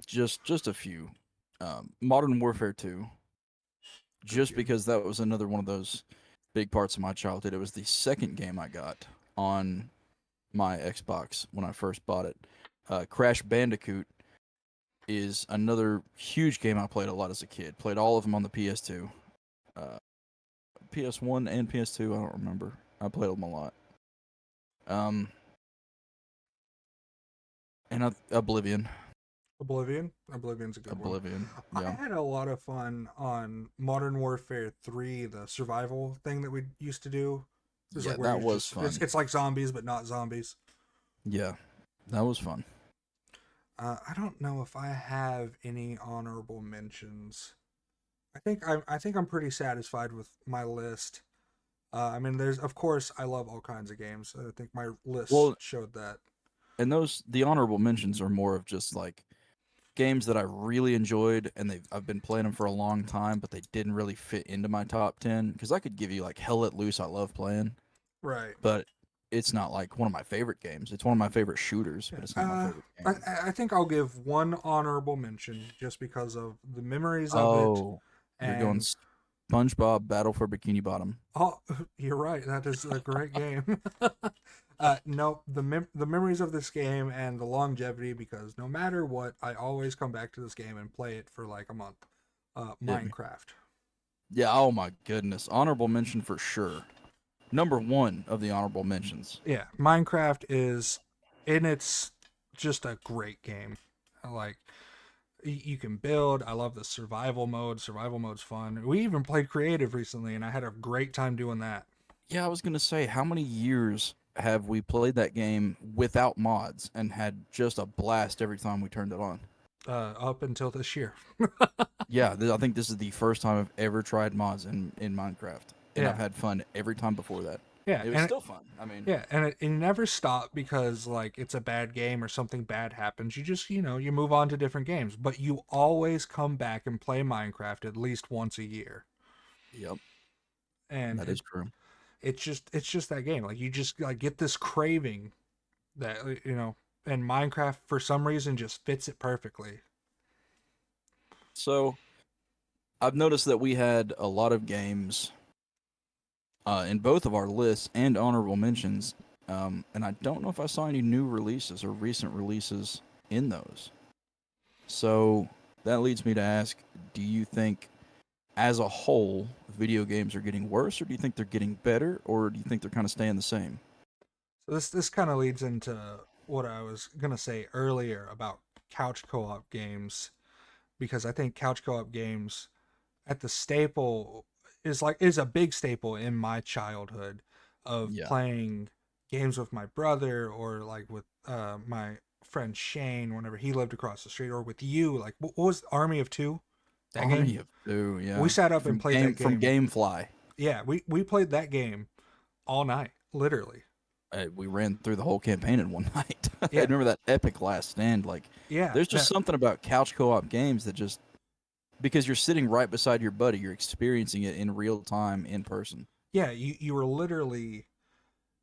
Speaker 2: just a few. Modern Warfare 2.
Speaker 1: Good
Speaker 2: just
Speaker 1: game.
Speaker 2: because that was another one of those big parts of my childhood. It was the second game I got on my Xbox when I first bought it. Crash Bandicoot is another huge game I played a lot as a kid. Played all of them on the PS2, uh, PS1 and PS2. I don't remember. I played them a lot. Um, and Oblivion.
Speaker 1: Oblivion's a good one.
Speaker 2: Oblivion.
Speaker 1: I
Speaker 2: Yeah.
Speaker 1: had a lot of fun on Modern Warfare 3, the survival thing that we used to do. It was
Speaker 2: Yeah,
Speaker 1: like where
Speaker 2: that
Speaker 1: you
Speaker 2: was
Speaker 1: just
Speaker 2: fun.
Speaker 1: it's like zombies but not zombies.
Speaker 2: Yeah, that was fun.
Speaker 1: I don't know if I have any honorable mentions. I think I'm pretty satisfied with my list. I mean, there's of course I love all kinds of games. I think my list
Speaker 2: Well,
Speaker 1: showed that.
Speaker 2: and the honorable mentions are more of just like games that I really enjoyed, and I've been playing them for a long time, but they didn't really fit into my top 10. Because I could give you like Hell Let Loose, I love playing,
Speaker 1: Right.
Speaker 2: but it's not like one of my favorite games. It's one of my favorite shooters,
Speaker 1: Yeah.
Speaker 2: but it's not my favorite
Speaker 1: I
Speaker 2: game.
Speaker 1: I think I'll give one honorable mention just because of the memories of it,
Speaker 2: Oh, you're going
Speaker 1: and
Speaker 2: SpongeBob Battle for Bikini Bottom.
Speaker 1: oh, you're right. That is a great game. No, the memories of this game and the longevity, because no matter what, I always come back to this game and play it for like a month.
Speaker 2: Hit me.
Speaker 1: Minecraft.
Speaker 2: Yeah. Oh my goodness. Honorable mention for sure. Number one of the honorable mentions.
Speaker 1: Yeah, Minecraft is, and it's just a great game. Like you can build. I love the survival mode. Survival mode's fun. We even played creative recently, and I had a great time doing that.
Speaker 2: Yeah, I was gonna say, how many years have we played that game without mods and had just a blast every time we turned it on?
Speaker 1: Up until this year.
Speaker 2: Yeah, I think this is the first time I've ever tried mods in Minecraft, and I've
Speaker 1: Yeah,
Speaker 2: had fun every time before that.
Speaker 1: yeah,
Speaker 2: It was
Speaker 1: and
Speaker 2: still fun. I mean,
Speaker 1: yeah, and it never stopped because like it's a bad game or something bad happens. You just you move on to different games, but you always come back and play Minecraft at least once a year,
Speaker 2: yep,
Speaker 1: and
Speaker 2: that is true.
Speaker 1: it's just that game. Like you just like get this craving that and Minecraft for some reason just fits it perfectly.
Speaker 2: So I've noticed that we had a lot of games in both of our lists and honorable mentions, and I don't know if I saw any new releases or recent releases in those. So that leads me to ask: do you think, as a whole, video games are getting worse, or do you think they're getting better, or do you think they're kind of staying the same?
Speaker 1: So this kind of leads into what I was gonna say earlier about couch co-op games, because I think couch co-op games at the staple is a big staple in my childhood of
Speaker 2: Yeah,
Speaker 1: playing games with my brother, or like with my friend Shane whenever he lived across the street, or with you. Like what was Army of Two, that game?
Speaker 2: Army of Two.
Speaker 1: We
Speaker 2: Yeah,
Speaker 1: sat up and played that
Speaker 2: from
Speaker 1: game.
Speaker 2: GameFly.
Speaker 1: Yeah, we played that game all night, literally.
Speaker 2: We ran through the whole campaign in one night. I
Speaker 1: Yeah,
Speaker 2: remember that epic last stand. Like,
Speaker 1: yeah,
Speaker 2: there's just
Speaker 1: that
Speaker 2: something about couch co-op games that just because you're sitting right beside your buddy, you're experiencing it in real time in person.
Speaker 1: yeah. You were literally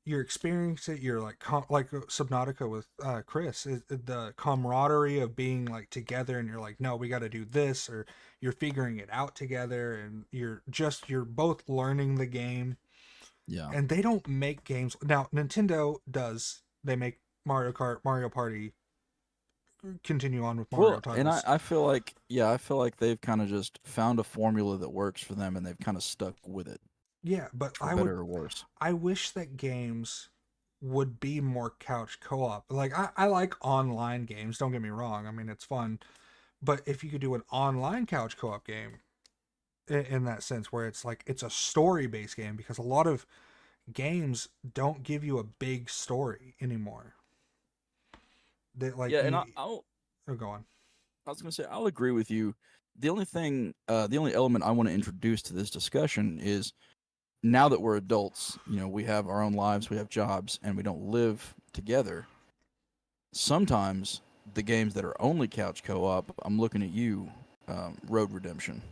Speaker 1: you're experiencing it. You're like like Subnautica with Chris. The camaraderie of being like together, and you're like, no, we got to do this, or you're figuring it out together, and you're both learning the game.
Speaker 2: Yeah.
Speaker 1: And they don't make games now. Nintendo does. They make Mario Kart, Mario Party, continue on with Mario
Speaker 2: Well, and
Speaker 1: titles.
Speaker 2: I feel like I feel like they've kind of just found a formula that works for them, and they've kind of stuck with it
Speaker 1: Yeah, but
Speaker 2: for better or worse.
Speaker 1: I wish that games would be more couch co-op. Like I like online games, don't get me wrong. I mean, it's fun. But if you could do an online couch co-op game in that sense where it's like it's a story-based game, because a lot of games don't give you a big story anymore. They like
Speaker 2: Yeah, and
Speaker 1: you oh, go on.
Speaker 2: I was gonna say I'll agree with you. The only element I want to introduce to this discussion is now that we're adults, we have our own lives, we have jobs, and we don't live together. Sometimes the games that are only couch co-op, I'm looking at you, Road Redemption,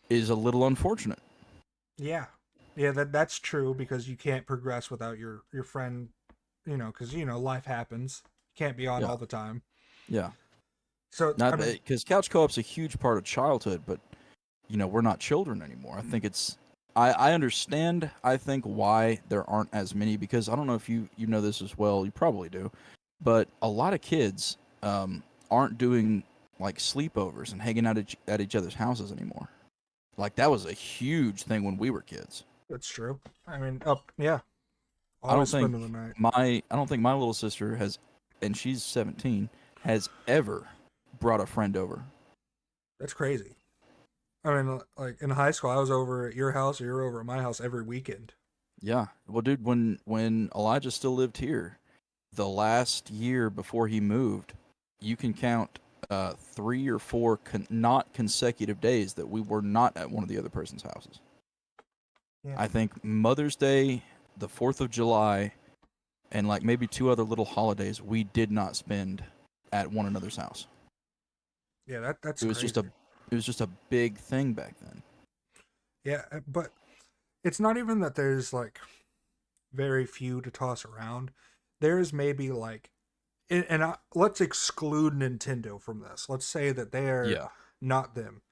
Speaker 2: is a little unfortunate.
Speaker 1: Yeah. Yeah, that's true, because you can't progress without your friend, cuz life happens. Can't be on
Speaker 2: Yeah,
Speaker 1: all the time.
Speaker 2: yeah.
Speaker 1: So, I
Speaker 2: Not
Speaker 1: mean,
Speaker 2: because couch co-op's a huge part of childhood, but we're not children anymore. I think it's I understand, I think, why there aren't as many, because I don't know if you know this as well. You probably do, but a lot of kids aren't doing like sleepovers and hanging out at each other's houses anymore. Like that was a huge thing when we were kids.
Speaker 1: That's true. I mean, oh yeah,
Speaker 2: I
Speaker 1: always
Speaker 2: don't think
Speaker 1: spending the night.
Speaker 2: I don't think my little sister has, and she's 17, has ever brought a friend over.
Speaker 1: That's crazy. I mean, like in high school, I was over at your house or you were over at my house every weekend.
Speaker 2: Yeah. Well, dude, when Elijah still lived here, the last year before he moved, you can count 3 or 4 not consecutive days that we were not at one of the other person's houses.
Speaker 1: Yeah,
Speaker 2: I think Mother's Day, the 4th of July, and like maybe 2 other little holidays we did not spend at one another's house.
Speaker 1: yeah, that's
Speaker 2: It was just a
Speaker 1: crazy.
Speaker 2: it was just a big thing back then.
Speaker 1: Yeah, but it's not even that there's like very few to toss around. There's maybe like, let's exclude Nintendo from this. Let's say that they're
Speaker 2: Yeah.
Speaker 1: not them.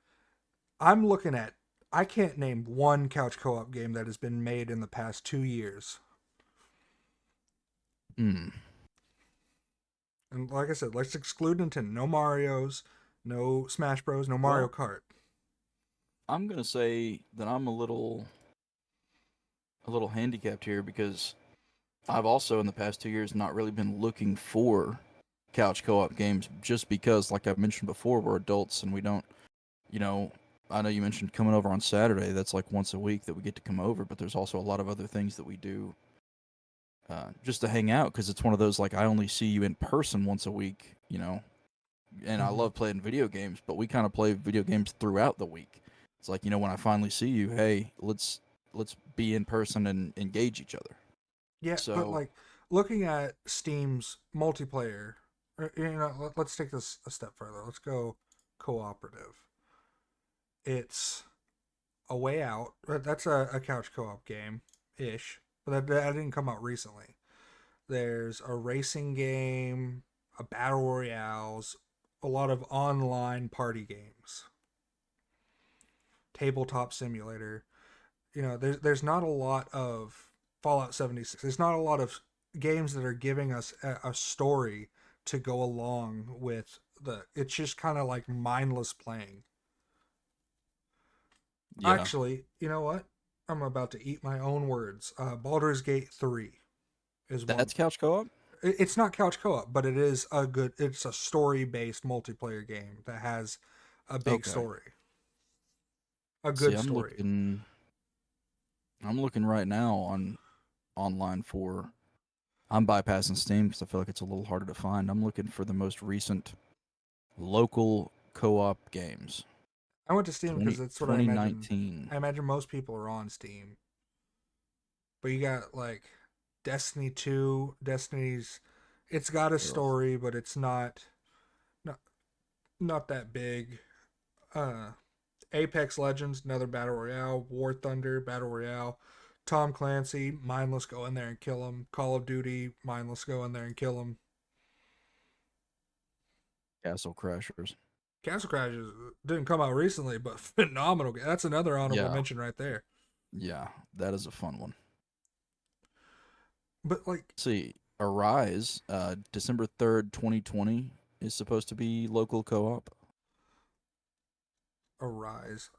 Speaker 1: I'm looking at. I can't name one couch co-op game that has been made in the past 2 years.
Speaker 2: Mm.
Speaker 1: And like I said, let's exclude Nintendo. No Mario's, no Smash Bros, no Mario
Speaker 2: Well,
Speaker 1: Kart.
Speaker 2: I'm gonna say that I'm a little handicapped here because I've also in the past 2 years not really been looking for couch co-op games, just because, like I've mentioned before, we're adults and we don't, you know, I know you mentioned coming over on Saturday. That's like once a week that we get to come over, but there's also a lot of other things that we do just to hang out, because it's one of those, like, I only see you in person once a week, and I
Speaker 1: Mm-hmm.
Speaker 2: love playing video games, but we kind of play video games throughout the week. It's like, when I finally see you, hey, let's be in person and engage each other.
Speaker 1: Yeah, but
Speaker 2: So,
Speaker 1: like looking at Steam's multiplayer, let's take this a step further. Let's go cooperative. It's A Way Out. That's a couch co-op game ish, but that didn't come out recently. There's a racing game, a battle royales, a lot of online party games, tabletop simulator. There's not a lot of Fallout 76. There's not a lot of games that are giving us a story to go along with the. It's just kind of like mindless playing.
Speaker 2: yeah,
Speaker 1: Actually, you know what? I'm about to eat my own words. Baldur's Gate 3 is one.
Speaker 2: that's couch co-op.
Speaker 1: It's not couch co-op, but it is a good. It's a story-based multiplayer game that has a big
Speaker 2: Okay.
Speaker 1: story, a
Speaker 2: See,
Speaker 1: good story.
Speaker 2: I'm looking right now on online for. I'm bypassing Steam because I feel like it's a little harder to find. I'm looking for the most recent local co-op games.
Speaker 1: I went to Steam because
Speaker 2: 20
Speaker 1: that's what I imagine.
Speaker 2: 2019.
Speaker 1: I imagine most people are on Steam. But you got like Destiny 2, Destiny's. It's got a
Speaker 2: Ugh.
Speaker 1: story, but it's not not that big. Uh, Apex Legends, another battle royale. War Thunder, battle royale. Tom Clancy, mindless, go in there and kill him. Call of Duty, mindless, go in there and kill him.
Speaker 2: Castle Crashers.
Speaker 1: Castle Crashes didn't come out recently, but phenomenal. That's another honorable
Speaker 2: Yeah,
Speaker 1: mention right there.
Speaker 2: yeah, that is a fun one.
Speaker 1: But like
Speaker 2: See, Arise, December 3rd, 2020 is supposed to be local co-op.
Speaker 1: Arise,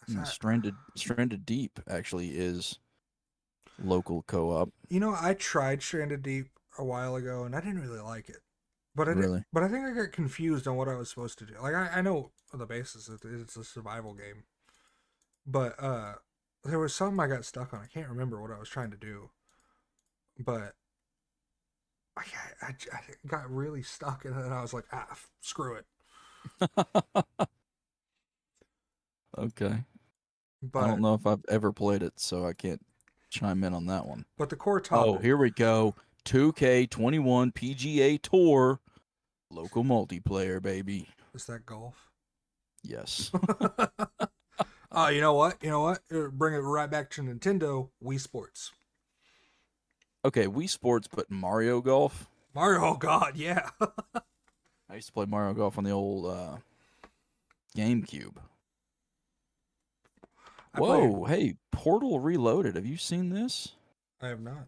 Speaker 1: is
Speaker 2: And
Speaker 1: that?
Speaker 2: Stranded Deep actually is local co-op.
Speaker 1: I tried Stranded Deep a while ago and I didn't really like it. But I did,
Speaker 2: Really?
Speaker 1: but I think I got confused on what I was supposed to do. Like I know the basis it's a survival game, but there was something I got stuck on. I can't remember what I was trying to do, but I got really stuck and then I was like, screw it.
Speaker 2: Okay. I don't
Speaker 1: But
Speaker 2: know if I've ever played it, so I can't chime in on that one.
Speaker 1: the core
Speaker 2: Oh,
Speaker 1: topic
Speaker 2: here we go. 2K21 PGA Tour local multiplayer, baby.
Speaker 1: is that golf.
Speaker 2: Yes.
Speaker 1: Oh, you know what? You know what? Bring it right back to Nintendo Wii Sports.
Speaker 2: Okay, Wii Sports, but Mario Golf.
Speaker 1: Mario, oh god, yeah.
Speaker 2: I used to play Mario Golf on the old GameCube.
Speaker 1: I played.
Speaker 2: Whoa, hey, Portal Reloaded. Have you seen this?
Speaker 1: I have not.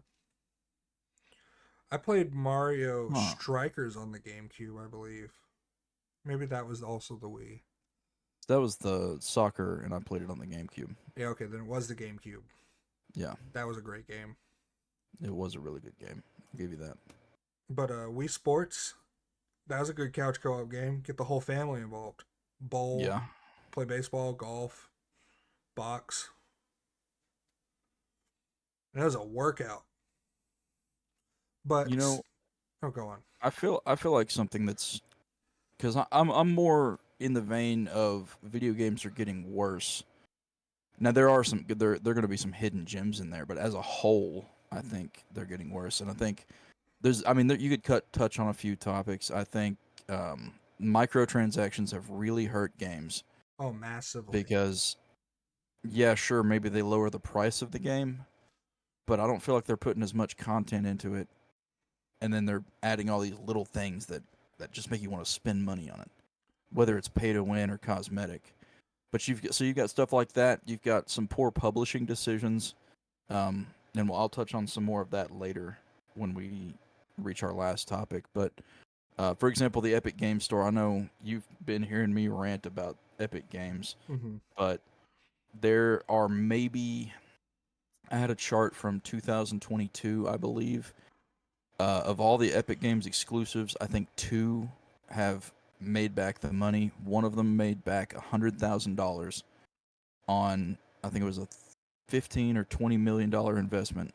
Speaker 1: I played Mario
Speaker 2: Huh.
Speaker 1: Strikers on the GameCube, I believe. Maybe that was also the Wii.
Speaker 2: That was the soccer, and I played it on the GameCube.
Speaker 1: Yeah, okay, then it was the GameCube.
Speaker 2: Yeah,
Speaker 1: That was a great game.
Speaker 2: it was a really good game. I'll give you that.
Speaker 1: But Wii Sports, that was a good couch co-op game. Get the whole family involved. Bowl,
Speaker 2: Yeah.
Speaker 1: play baseball, golf, box. And it was a workout.
Speaker 2: You
Speaker 1: But
Speaker 2: know,
Speaker 1: oh, go on.
Speaker 2: I feel like something that's because I'm more in the vein of video games are getting worse. Now there are some there going to be some hidden gems in there, but as a whole, I think they're getting worse. And I think there's I mean you could touch on a few topics. I think microtransactions have really hurt games
Speaker 1: Oh, massively.
Speaker 2: because yeah, sure, maybe they lower the price of the game, but I don't feel like they're putting as much content into it, and then they're adding all these little things that just make you want to spend money on it, whether it's pay to win or cosmetic. But you've got stuff like that. You've got some poor publishing decisions, and I'll touch on some more of that later when we reach our last topic. But for example, the Epic Games Store. I know you've been hearing me rant about Epic Games,
Speaker 1: Mm-hmm.
Speaker 2: but there are maybe I had a chart from 2022, I believe, of all the Epic Games exclusives. I think two have made back the money. One of them made back $100,000 on I think it was a 15 or $20 million investment,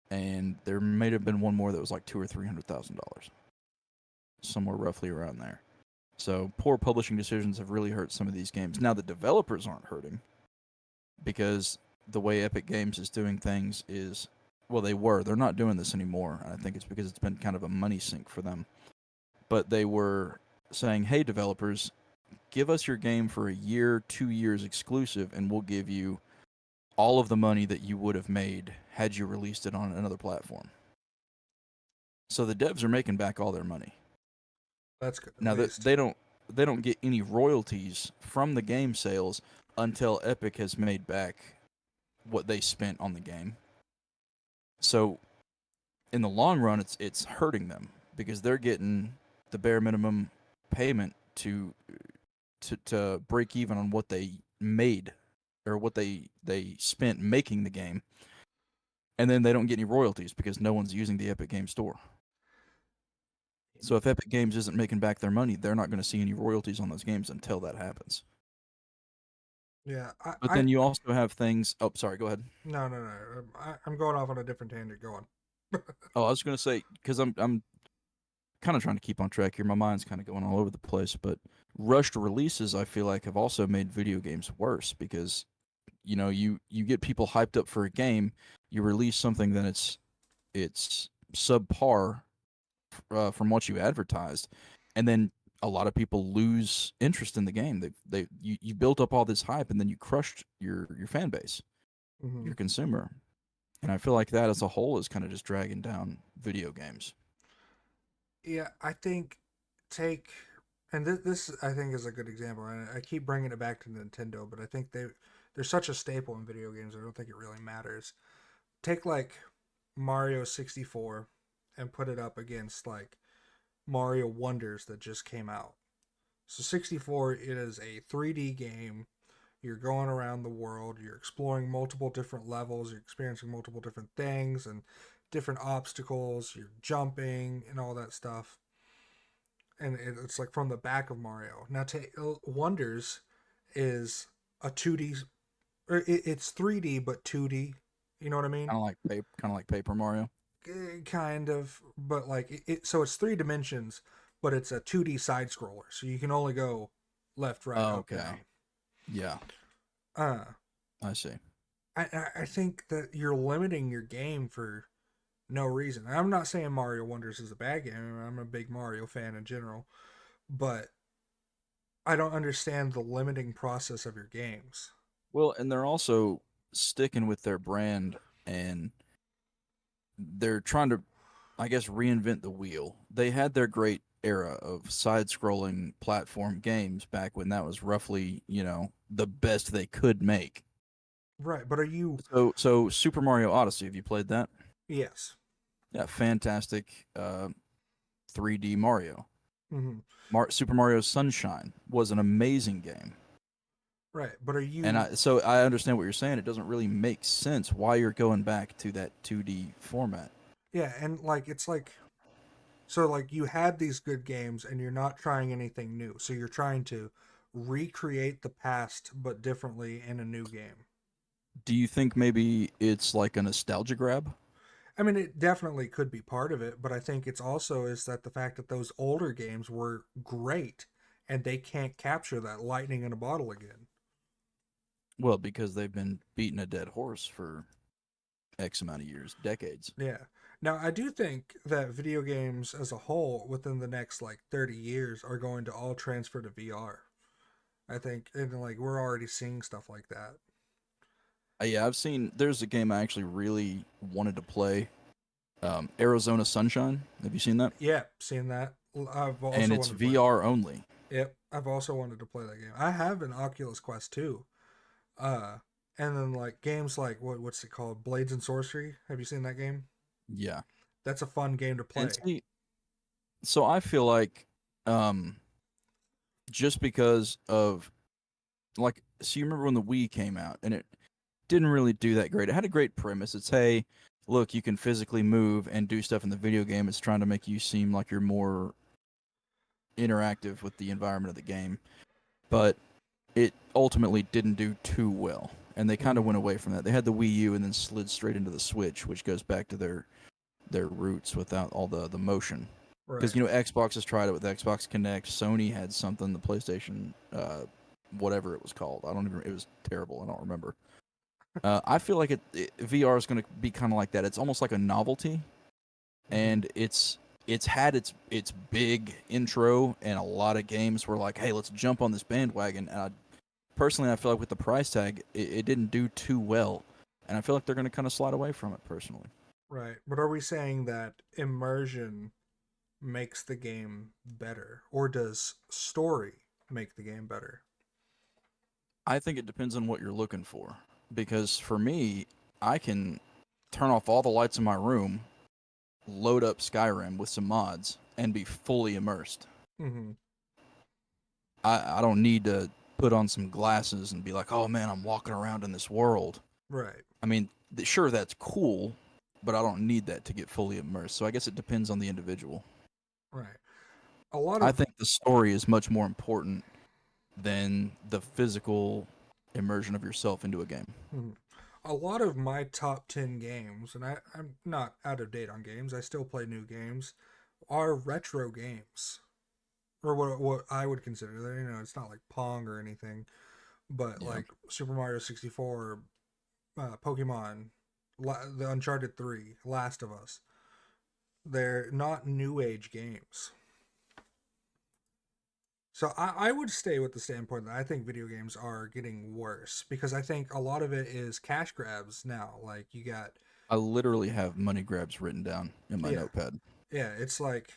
Speaker 2: and there may have been one more that was like two or $300,000, somewhere roughly around there. So poor publishing decisions have really hurt some of these games. Now the developers aren't hurting because the way Epic Games is doing things is, well, they were. They're not doing this anymore. And I think it's because it's been kind of a money sink for them. But they were saying, hey, developers, give us your game for a year, 2 years exclusive, and we'll give you all of the money that you would have made had you released it on another platform. So the devs are making back all their money.
Speaker 1: That's good. At
Speaker 2: Now that
Speaker 1: least.
Speaker 2: they don't get any royalties from the game sales until Epic has made back what they spent on the game. So in the long run, it's hurting them because they're getting the bare minimum payment to break even on what they made or what they spent making the game, and then they don't get any royalties because no one's using the Epic Games Store. So if Epic Games isn't making back their money, they're not going to see any royalties on those games until that happens.
Speaker 1: Yeah,
Speaker 2: But then you also have things. Oh, sorry. Go ahead.
Speaker 1: no, no, no. I'm going off on a different tangent. Go on.
Speaker 2: Oh, I was going to say because I'm kind of trying to keep on track here. My mind's kind of going all over the place. But rushed releases, I feel like, have also made video games worse because you get people hyped up for a game, you release something that it's subpar from what you advertised, and then a lot of people lose interest in the game. You built up all this hype, and then you crushed your fan base,
Speaker 1: Mm-hmm.
Speaker 2: your consumer. And I feel like that as a whole is kind of just dragging down video games.
Speaker 1: Yeah, I think take and this I think is a good example. And I keep bringing it back to Nintendo, but I think they're such a staple in video games. I don't think it really matters. Take like Mario 64 and put it up against like Mario Wonders that just came out. So 64, it is a 3D game. You're going around the world, you're exploring multiple different levels, you're experiencing multiple different things and different obstacles, you're jumping and all that stuff. And it's like from the back of Mario. Now, Wonders is a 2D, or it's 3D but 2D. You know what I mean?
Speaker 2: Kind of like Paper Mario.
Speaker 1: Kind of, but like so it's three dimensions, but it's a 2D side scroller, so you can only go left, right,
Speaker 2: Oh,
Speaker 1: up,
Speaker 2: okay.
Speaker 1: down.
Speaker 2: Yeah,
Speaker 1: Uh,
Speaker 2: I see.
Speaker 1: I think that you're limiting your game for no reason. I'm not saying Mario Wonders is a bad game. I'm a big Mario fan in general, but I don't understand the limiting process of your games.
Speaker 2: Well, and they're also sticking with their brand, and they're trying to, I guess, reinvent the wheel. They had their great era of side-scrolling platform games back when that was roughly, the best they could make.
Speaker 1: Right, but are you?
Speaker 2: So Super Mario Odyssey, have you played that?
Speaker 1: Yes.
Speaker 2: Yeah, fantastic 3D Mario.
Speaker 1: Hmm.
Speaker 2: Super Mario Sunshine was an amazing game.
Speaker 1: Right, but are
Speaker 2: And
Speaker 1: you?
Speaker 2: I understand what you're saying. It doesn't really make sense why you're going back to that 2D format.
Speaker 1: Yeah, and like it's like so like you had these good games and you're not trying anything new. So you're trying to recreate the past but differently in a new game.
Speaker 2: Do you think maybe it's like a nostalgia grab?
Speaker 1: I mean, it definitely could be part of it, but I think it's also is that the fact that those older games were great and they can't capture that lightning in a bottle again.
Speaker 2: Well, because they've been beating a dead horse for X amount of years, decades.
Speaker 1: Yeah. Now, I do think that video games as a whole within the next like 30 years are going to all transfer to VR. I think, and like we're already seeing stuff like that.
Speaker 2: Yeah, I've seen. There's a game I actually really wanted to play. Arizona Sunshine. Have you seen that?
Speaker 1: Yeah, seeing that. I've
Speaker 2: And
Speaker 1: also
Speaker 2: it's
Speaker 1: wanted to play.
Speaker 2: VR only.
Speaker 1: Yep, I've also wanted to play that game. I have an Oculus Quest 2. Uh, and then like games like what's it called? Blades and Sorcery. Have you seen that game?
Speaker 2: Yeah.
Speaker 1: That's a fun game to
Speaker 2: And
Speaker 1: play.
Speaker 2: see, so I feel like, um, just because of like, so you remember when the Wii came out, and it didn't really do that great. It had a great premise. It's, hey, look, you can physically move and do stuff in the video game. It's trying to make you seem like you're more interactive with the environment of the game, but it ultimately didn't do too well. And they kind of
Speaker 1: Hmm.
Speaker 2: went away from that. They had the Wii U and then slid straight into the Switch, which goes back to their roots without all the motion. Because
Speaker 1: Right.
Speaker 2: Xbox has tried it with Xbox Connect. Sony had something, the PlayStation, whatever it was called. I don't even. It was terrible. I don't remember. I feel like VR is going to be kind of like that. It's almost like a novelty,
Speaker 1: Hmm.
Speaker 2: and it's had its big intro, and a lot of games were like, hey, let's jump on this bandwagon. And personally, I feel like with the price tag, it didn't do too well, and I feel like they're going to kind of slide away from it personally.
Speaker 1: Right. But are we saying that immersion makes the game better, or does story make the game better?
Speaker 2: I think it depends on what you're looking for, because for me, I can turn off all the lights in my room, load up Skyrim with some mods, and be fully immersed.
Speaker 1: Hmm.
Speaker 2: I don't need to put on some glasses and be like, oh man, I'm walking around in this world.
Speaker 1: Right.
Speaker 2: I mean, sure, that's cool, but I don't need that to get fully immersed. So I guess it depends on the individual.
Speaker 1: Right. A lot
Speaker 2: I
Speaker 1: of
Speaker 2: think the story is much more important than the physical immersion of yourself into a game.
Speaker 1: mhm. A lot of my top 10 games, and I'm not out of date on games, I still play new games, are retro games. Or what I would consider. It's not like Pong or anything, but
Speaker 2: Yeah.
Speaker 1: like Super Mario 64, Pokemon, the Uncharted 3, Last of Us. They're not new age games. So I would stay with the standpoint that I think video games are getting worse because I think a lot of it is cash grabs now. Like you got,
Speaker 2: I literally have money grabs written down in my
Speaker 1: yeah,
Speaker 2: notepad.
Speaker 1: yeah, it's like,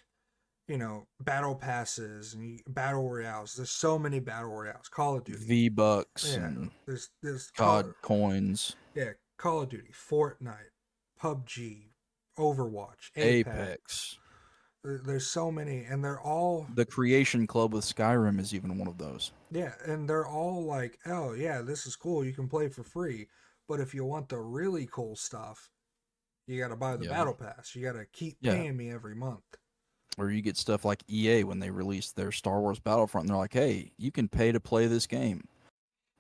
Speaker 1: battle passes and battle royales. There's so many battle royales. Call of Duty.
Speaker 2: V Bucks
Speaker 1: Yeah,
Speaker 2: and
Speaker 1: there's
Speaker 2: COD coins,
Speaker 1: yeah, Call of Duty, Fortnite, PUBG, Overwatch, Apex.
Speaker 2: Apex.
Speaker 1: There's so many, and they're all
Speaker 2: The Creation Club with Skyrim is even one of those.
Speaker 1: yeah, and they're all like, oh yeah, this is cool. You can play for free, but if you want the really cool stuff, you got to buy the
Speaker 2: Yeah.
Speaker 1: battle pass. You got to keep
Speaker 2: Yeah.
Speaker 1: paying me every month.
Speaker 2: Or you get stuff like EA when they released their Star Wars Battlefront, and they're like, hey, you can pay to play this game.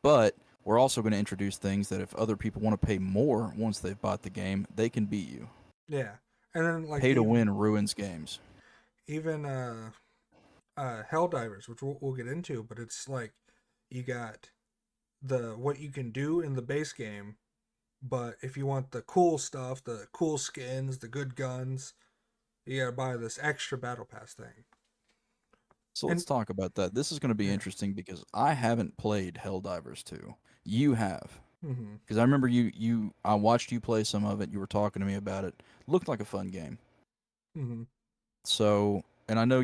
Speaker 2: But we're also going to introduce things that if other people want to pay more once they've bought the game, they can beat you.
Speaker 1: Yeah, and then like
Speaker 2: Pay to win ruins games.
Speaker 1: even Helldivers, which we'll get into, but it's like you got the what you can do in the base game, but if you want the cool stuff, the cool skins, the good guns, you gotta buy this extra battle pass thing.
Speaker 2: So
Speaker 1: And
Speaker 2: let's talk about that. This is going to be
Speaker 1: yeah,
Speaker 2: interesting because I haven't played Helldivers 2. You have.
Speaker 1: hmm,
Speaker 2: Because I remember I watched you play some of it. You were talking to me about it. Looked like a fun game.
Speaker 1: hmm,
Speaker 2: So and I know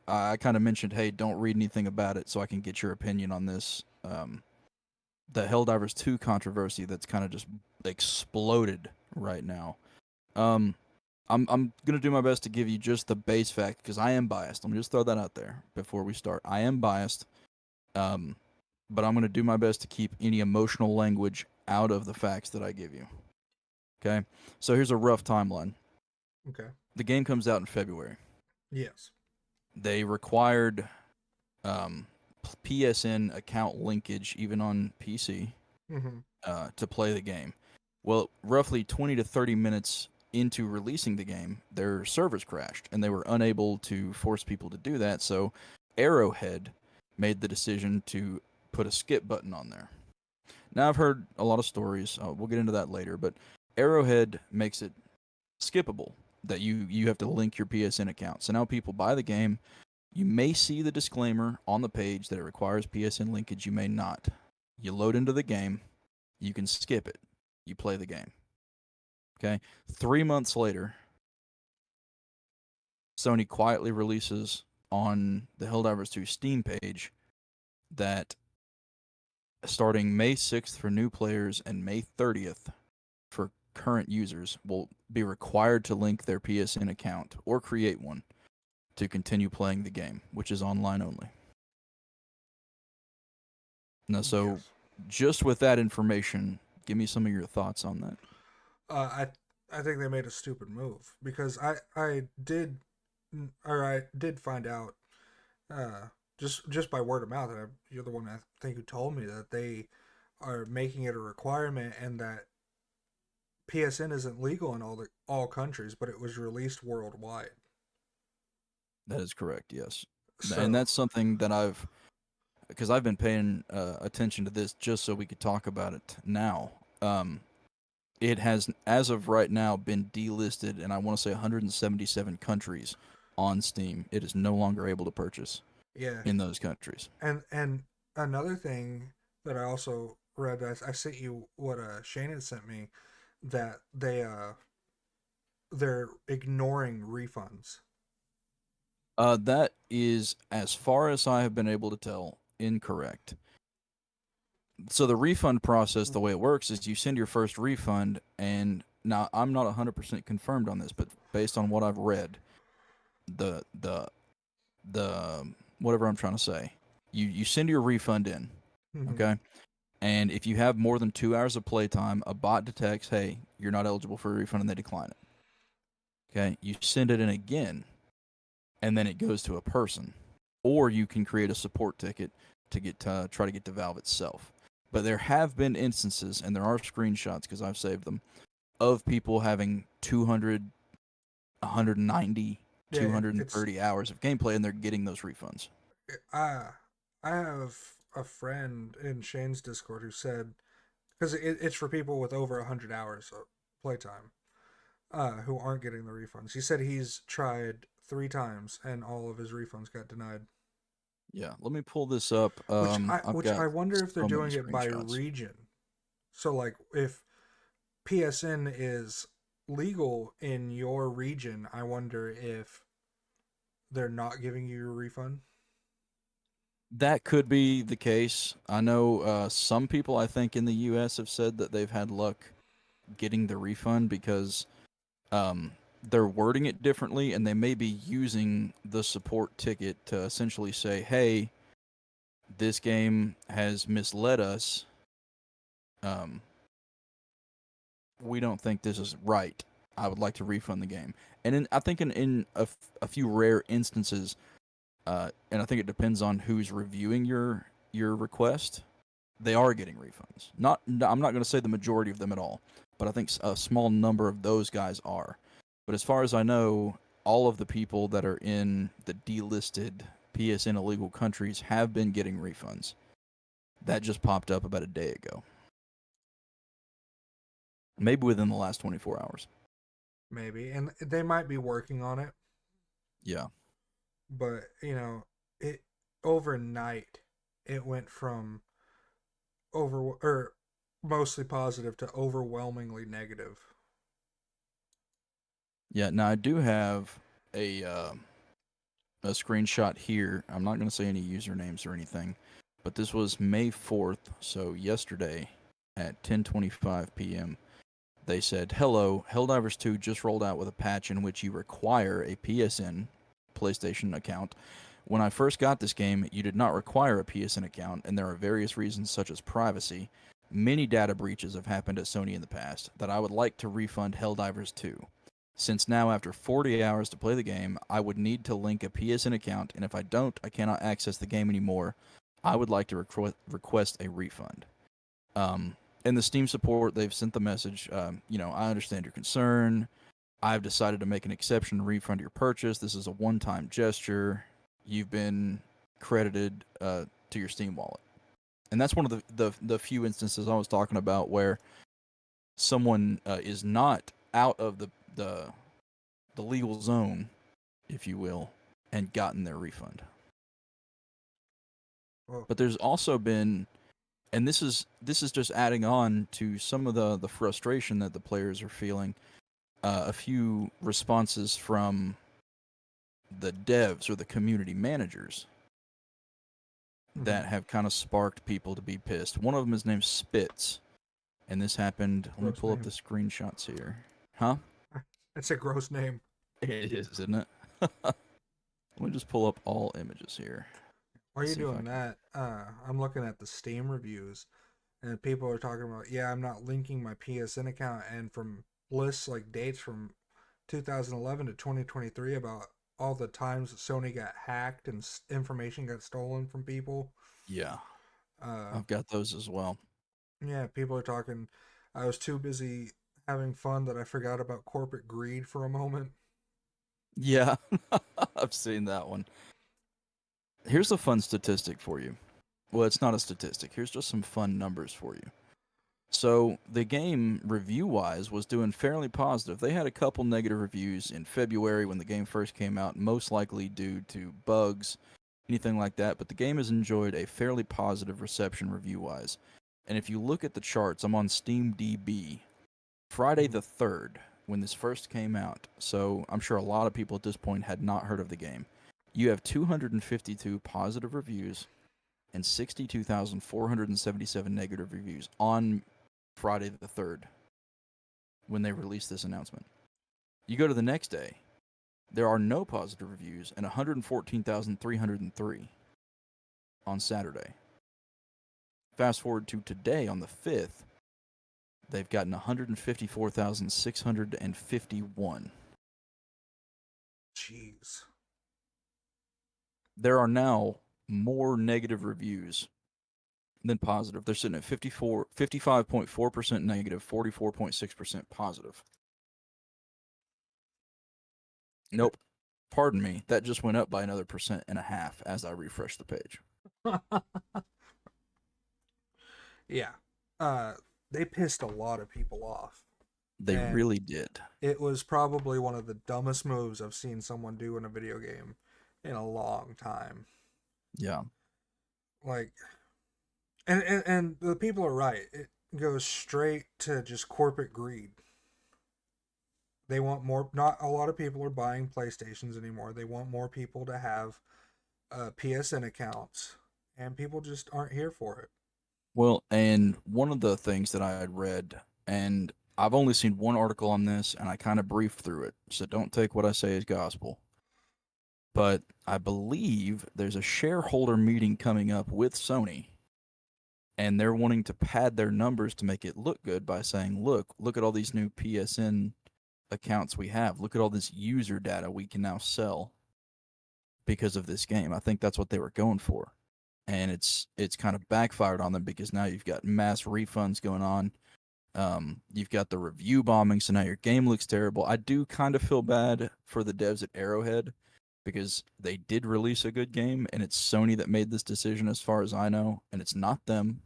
Speaker 2: I kind of mentioned, hey, don't read anything about it so I can get your opinion on this. The Helldivers 2 controversy that's kind of just exploded right now. Um, I'm gonna do my best to give you just the base fact because I am biased. Let me just throw that out there before we start. I am biased, um, but I'm gonna do my best to keep any emotional language out of the facts that I give you. Okay, so here's a rough timeline.
Speaker 1: Okay.
Speaker 2: The game comes out in February.
Speaker 1: Yes.
Speaker 2: They required um, PSN account linkage even on PC
Speaker 1: Mm-hmm.
Speaker 2: to play the game. Well, roughly 20 to 30 minutes into releasing the game, their servers crashed and they were unable to force people to do that. So Arrowhead made the decision to put a skip button on there. Now, I've heard a lot of stories. We'll get into that later, but Arrowhead makes it skippable that you have to link your PSN account. So now people buy the game. You may see the disclaimer on the page that it requires PSN linkage. You may not. You load into the game. You can skip it. You play the game. Okay. 3 months later, Sony quietly releases on the Helldivers 2 Steam page that starting May 6th for new players and May 30th for current users will be required to link their PSN account or create one to continue playing the game, which is online only. Now, so
Speaker 1: Yes.
Speaker 2: just with that information, give me some of your thoughts on that.
Speaker 1: I think they made a stupid move because I did find out uh, just by word of mouth. And you're the one I think who told me that they are making it a requirement and that PSN isn't legal in all countries, but it was released worldwide.
Speaker 2: That is correct, yes. And
Speaker 1: So
Speaker 2: that's something that because I've been paying attention to this just so we could talk about it now. It has, as of right now, been delisted in, I want to say, 177 countries on Steam. It is no longer able to purchase
Speaker 1: yeah,
Speaker 2: in those countries.
Speaker 1: and another thing that I also read, I sent you what Shannon sent me, that they're ignoring refunds.
Speaker 2: That is, as far as I have been able to tell, incorrect. So the refund process, the way it works, is you send your first refund, and now I'm not 100% confirmed on this, but based on what I've read, the the the whatever I'm trying to say, you send your refund in,
Speaker 1: Mm-hmm.
Speaker 2: okay, and if you have more than 2 hours of playtime, a bot detects, hey, you're not eligible for a refund, and they decline it. Okay, you send it in again, and then it goes to a person, or you can create a support ticket to try to get to Valve itself. But there have been instances, and there are screenshots because I've saved them, of people having 200, 190,
Speaker 1: Yeah, it's
Speaker 2: 230 hours of gameplay, and they're getting those refunds.
Speaker 1: I I have a friend in Shane's Discord who said because it's for people with over 100 hours of playtime who aren't getting the refunds. He said he's tried 3 times and all of his refunds got denied.
Speaker 2: Yeah, let me pull this up. I've
Speaker 1: Which
Speaker 2: got
Speaker 1: I wonder if they're
Speaker 2: so many
Speaker 1: doing it by
Speaker 2: screenshots.
Speaker 1: region. So like if PSN is legal in your region, I wonder if they're not giving you your refund.
Speaker 2: That could be the case. I know some people, I think, in the U.S. have said that they've had luck getting the refund because um, they're wording it differently, and they may be using the support ticket to essentially say, "Hey, this game has misled us. Um, we don't think this is right. I would like to refund the game." And I think in a few rare instances, and I think it depends on who's reviewing your request, they are getting refunds. I'm not going to say the majority of them at all, but I think a small number of those guys are. But as far as I know, all of the people that are in the delisted PSN illegal countries have been getting refunds. That just popped up about a day ago, maybe within the last 24 hours.
Speaker 1: Maybe. And they might be working on it,
Speaker 2: Yeah.
Speaker 1: but it overnight it went from over or mostly positive to overwhelmingly negative.
Speaker 2: Yeah. Now I do have a a screenshot here. I'm not going to say any usernames or anything, but this was May 4th, so yesterday at 10:25 p.m. They said, "Hello, Helldivers 2 just rolled out with a patch in which you require a PSN PlayStation account. When I first got this game, you did not require a PSN account, and there are various reasons such as privacy. Many data breaches have happened at Sony in the past that I would like to refund Helldivers 2. Since now, after 40 hours to play the game, I would need to link a PSN account, and if I don't, I cannot access the game anymore. I would like to request a refund." In the Steam support, they've sent the message, I understand your concern. I've decided to make an exception to refund your purchase. This is a one-time gesture. You've been credited to your Steam wallet. And that's one of the few instances I was talking about where someone is not out of the legal zone, if you will, and gotten their refund.
Speaker 1: Well,
Speaker 2: But there's also been, and this is just adding on to some of the frustration that the players are feeling. A few responses from the devs or the community managers that have kind of sparked people to be pissed. One of them is named Spitz, and this happened. Let me
Speaker 1: gross
Speaker 2: pull up
Speaker 1: name.
Speaker 2: the screenshots here. Huh?
Speaker 1: That's a gross name.
Speaker 2: It is, isn't it? Let me just pull up all images here.
Speaker 1: While
Speaker 2: Let's
Speaker 1: you're
Speaker 2: see if I
Speaker 1: doing
Speaker 2: can.
Speaker 1: that, I'm looking at the Steam reviews, and people are talking about, yeah, I'm not linking my PSN account, and from lists like dates from 2011 to 2023 about all the times that Sony got hacked and information got stolen from people.
Speaker 2: Yeah,
Speaker 1: Uh,
Speaker 2: I've got those as well.
Speaker 1: yeah, people are talking. I was too busy having fun that I forgot about corporate greed for a moment.
Speaker 2: Yeah, I've seen that one. Here's a fun statistic for you. Well, it's not a statistic. Here's just some fun numbers for you. So the game review wise was doing fairly positive. They had a couple negative reviews in February when the game first came out, most likely due to bugs, anything like that. But the game has enjoyed a fairly positive reception review wise. And if you look at the charts, I'm on SteamDB. Friday
Speaker 1: Mhm.
Speaker 2: the 3rd, when this first came out, so I'm sure a lot of people at this point had not heard of the game. You have 252 positive reviews and 62,477 negative reviews on Friday the 3rd when they released this announcement. You go to the next day, there are no positive reviews and 114,303 on Saturday. Fast forward to today on the 5th, they've gotten 154,651.
Speaker 1: Jeez.
Speaker 2: There are now more negative reviews than positive. They're sitting at 55.4% negative, 44.6% positive. Nope. Pardon me. That just went up by another 1.5% as I refresh the page.
Speaker 1: Yeah. Uh, they pissed a lot of people off.
Speaker 2: They
Speaker 1: And
Speaker 2: really did.
Speaker 1: it was probably one of the dumbest moves I've seen someone do in a video game in a long time.
Speaker 2: Yeah.
Speaker 1: Like, and the people are right. It goes straight to just corporate greed. They want more. Not a lot of people are buying PlayStations anymore. They want more people to have PSN accounts, and people just aren't here for it.
Speaker 2: Well, and one of the things that I had read, and I've only seen one article on this, and I kind of briefed through it, so don't take what I say as gospel. But I believe there's a shareholder meeting coming up with Sony, and they're wanting to pad their numbers to make it look good by saying, look at all these new PSN accounts we have. Look at all this user data we can now sell because of this game. I think that's what they were going for. And it's kind of backfired on them because now you've got mass refunds going on. You've got the review bombing, so now your game looks terrible. I do kind of feel bad for the devs at Arrowhead because they did release a good game, and it's Sony that made this decision, as far as I know, and it's not them.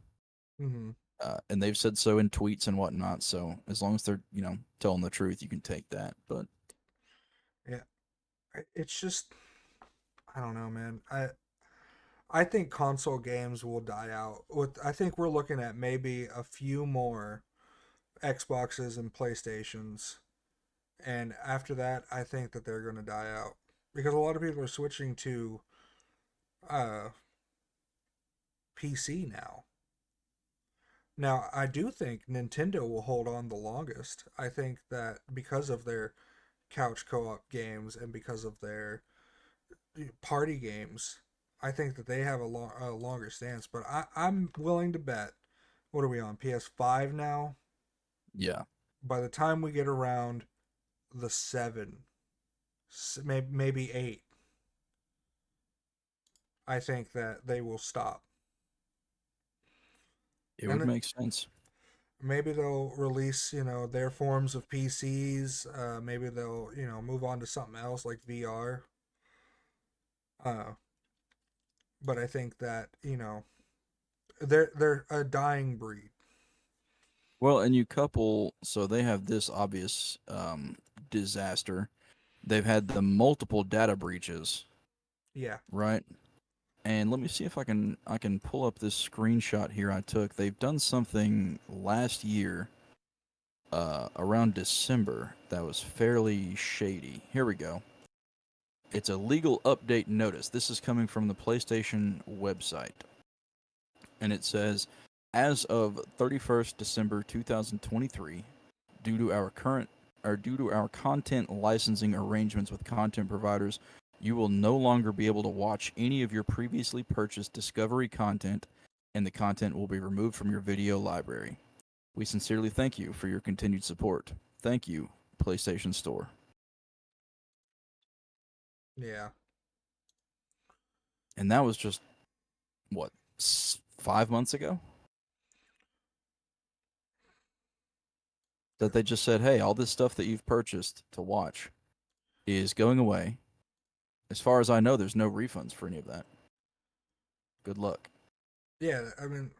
Speaker 1: Mm-hmm.
Speaker 2: And they've said so in tweets and whatnot. So as long as they're telling the truth, you can take that. But
Speaker 1: Yeah, it's just I don't know, man. I think console games will die out. With I think we're looking at maybe a few more Xboxes and PlayStations, and after that, I think that they're going to die out. because a lot of people are switching to uh, PC now. Now, I do think Nintendo will hold on the longest. I think that because of their couch co-op games and because of their party games, I think that they have a longer stance. But I'm willing to bet. What are we on PS5 now?
Speaker 2: Yeah,
Speaker 1: By the time we get around the seven, maybe eight, I think that they will stop.
Speaker 2: it would
Speaker 1: And
Speaker 2: make sense.
Speaker 1: maybe they'll release, their forms of PCs. Maybe they'll, move on to something else like VR. Uh, but I think that, they're a dying breed.
Speaker 2: Well, and you couple, so they have this obvious disaster. They've had the multiple data breaches,
Speaker 1: Yeah.
Speaker 2: right? And let me see if I can pull up this screenshot here I took. They've done something last year, around December, that was fairly shady. Here we go. It's a legal update notice. This is coming from the PlayStation website, and it says, as of 31st December 2023, due to our current or due to our content licensing arrangements with content providers, you will no longer be able to watch any of your previously purchased Discovery content, and the content will be removed from your video library. We sincerely thank you for your continued support. Thank you, PlayStation Store.
Speaker 1: Yeah.
Speaker 2: And that was just, what, 5 months ago? That they just said, hey, all this stuff that you've purchased to watch is going away. As far as I know, there's no refunds for any of that. Good luck.
Speaker 1: Yeah. I mean,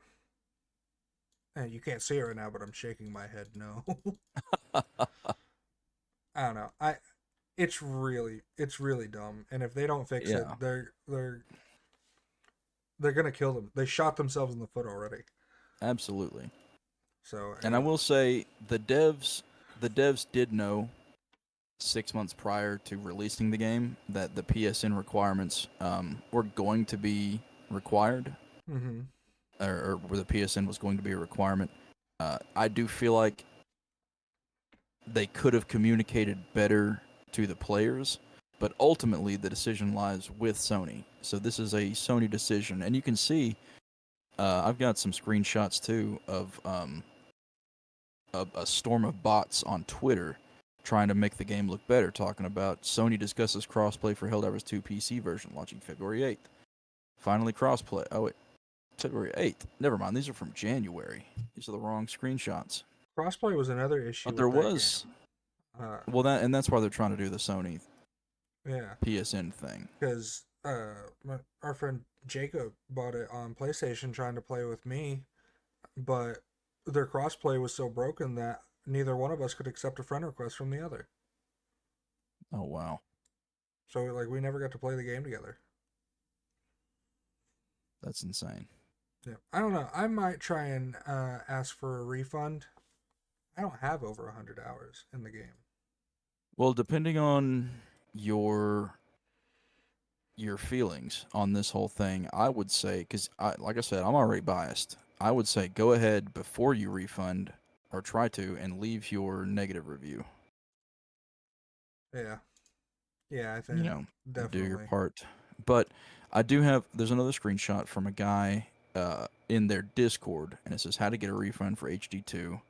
Speaker 1: you can't see it right now, but I'm shaking my head no. I don't know. It's really dumb. And if they don't fix it,
Speaker 2: Yeah,
Speaker 1: they're gonna kill them. They shot themselves in the foot already.
Speaker 2: absolutely.
Speaker 1: So
Speaker 2: And I will say the devs did know 6 months prior to releasing the game that the PSN requirements were going to be required,
Speaker 1: mm-hmm.
Speaker 2: or where the PSN was going to be a requirement. I do feel like they could have communicated better to the players, but ultimately the decision lies with Sony. So this is a Sony decision, and you can see I've got some screenshots too of a storm of bots on Twitter trying to make the game look better, talking about Sony discusses crossplay for Helldivers 2 PC version launching February 8th. Finally crossplay. Oh wait, February 8th. Never mind, these are from January. These are the wrong screenshots.
Speaker 1: Crossplay was another issue
Speaker 2: But there
Speaker 1: with that
Speaker 2: was,
Speaker 1: game. Uh,
Speaker 2: well, that's why they're trying to do the Sony
Speaker 1: yeah,
Speaker 2: PSN thing.
Speaker 1: because our friend Jacob bought it on PlayStation trying to play with me, but their crossplay was so broken that neither one of us could accept a friend request from the other.
Speaker 2: Oh wow,
Speaker 1: So like we never got to play the game together.
Speaker 2: that's insane.
Speaker 1: Yeah, I don't know. I might try and ask for a refund. I don't have over 100 hours in the game.
Speaker 2: Well, depending on your your feelings on this whole thing, I would say, because like I said, I'm already biased. I would say go ahead before you refund, or try to, and leave your negative review.
Speaker 1: Yeah, yeah, I
Speaker 2: You
Speaker 1: think
Speaker 2: know, do your
Speaker 1: definitely.
Speaker 2: part. But there's another screenshot from a guy in their Discord, and it says how to get a refund for HD2.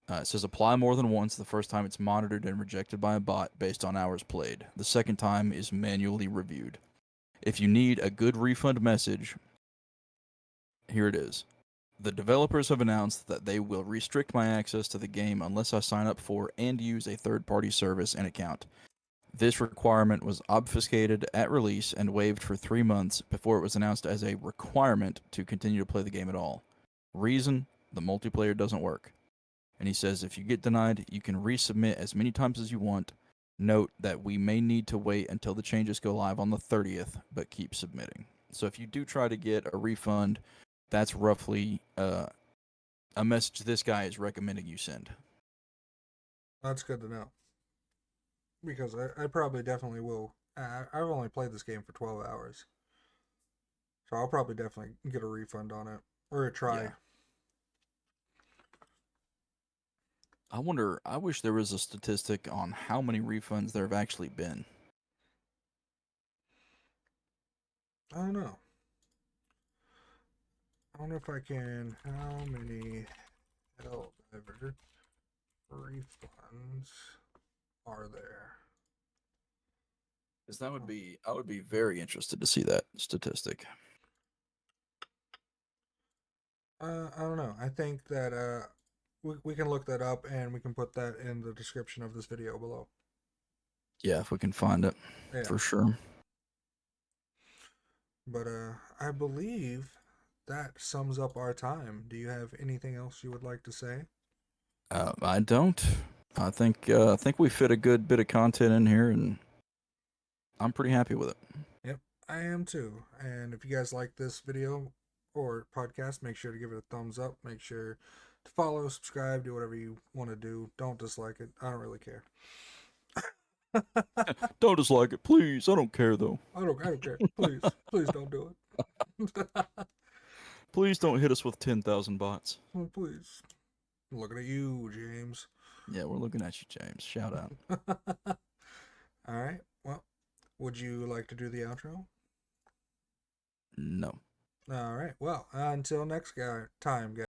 Speaker 2: It says apply more than once. The first time it's monitored and rejected by a bot based on hours played. The second time is manually reviewed. If you need a good refund message, here it is. The developers have announced that they will restrict my access to the game unless I sign up for and use a third party service and account. This requirement was obfuscated at release and waived for 3 months before it was announced as a requirement to continue to play the game at all. Reason: the multiplayer doesn't work. And he says if you get denied, you can resubmit as many times as you want. Note that we may need to wait until the changes go live on the 30th, but keep submitting. So if you do try to get a refund, that's roughly a message this guy is recommending you send.
Speaker 1: That's good to know because I probably definitely will I've only played this game for 12 hours, so I'll probably definitely get a refund on it or a try.
Speaker 2: Yeah. I wonder. I wish there was a statistic on how many refunds there have actually been.
Speaker 1: I don't know. I don't know if I can. How many Helldiver refunds are there?
Speaker 2: Because I would be very interested to see that statistic.
Speaker 1: I don't know. I think that we can look that up and we can put that in the description of this video below.
Speaker 2: Yeah, if we can find it,
Speaker 1: Yeah.
Speaker 2: for sure.
Speaker 1: But I believe that sums up our time. Do you have anything else you would like to say?
Speaker 2: I don't. I think we fit a good bit of content in here, and I'm pretty happy with it.
Speaker 1: Yep, I am too. And if you guys like this video or podcast, make sure to give it a thumbs up. Make sure to follow, subscribe, do whatever you want to do. Don't dislike it. I don't really care.
Speaker 2: Don't dislike it, please. I don't care though.
Speaker 1: I don't care. Please don't do it.
Speaker 2: Please don't hit us with 10,000 bots.
Speaker 1: Please. I'm looking at you, James.
Speaker 2: Yeah, we're looking at you, James. Shout out.
Speaker 1: All right. Well, would you like to do the outro?
Speaker 2: No.
Speaker 1: All right. Well, until next time, guys.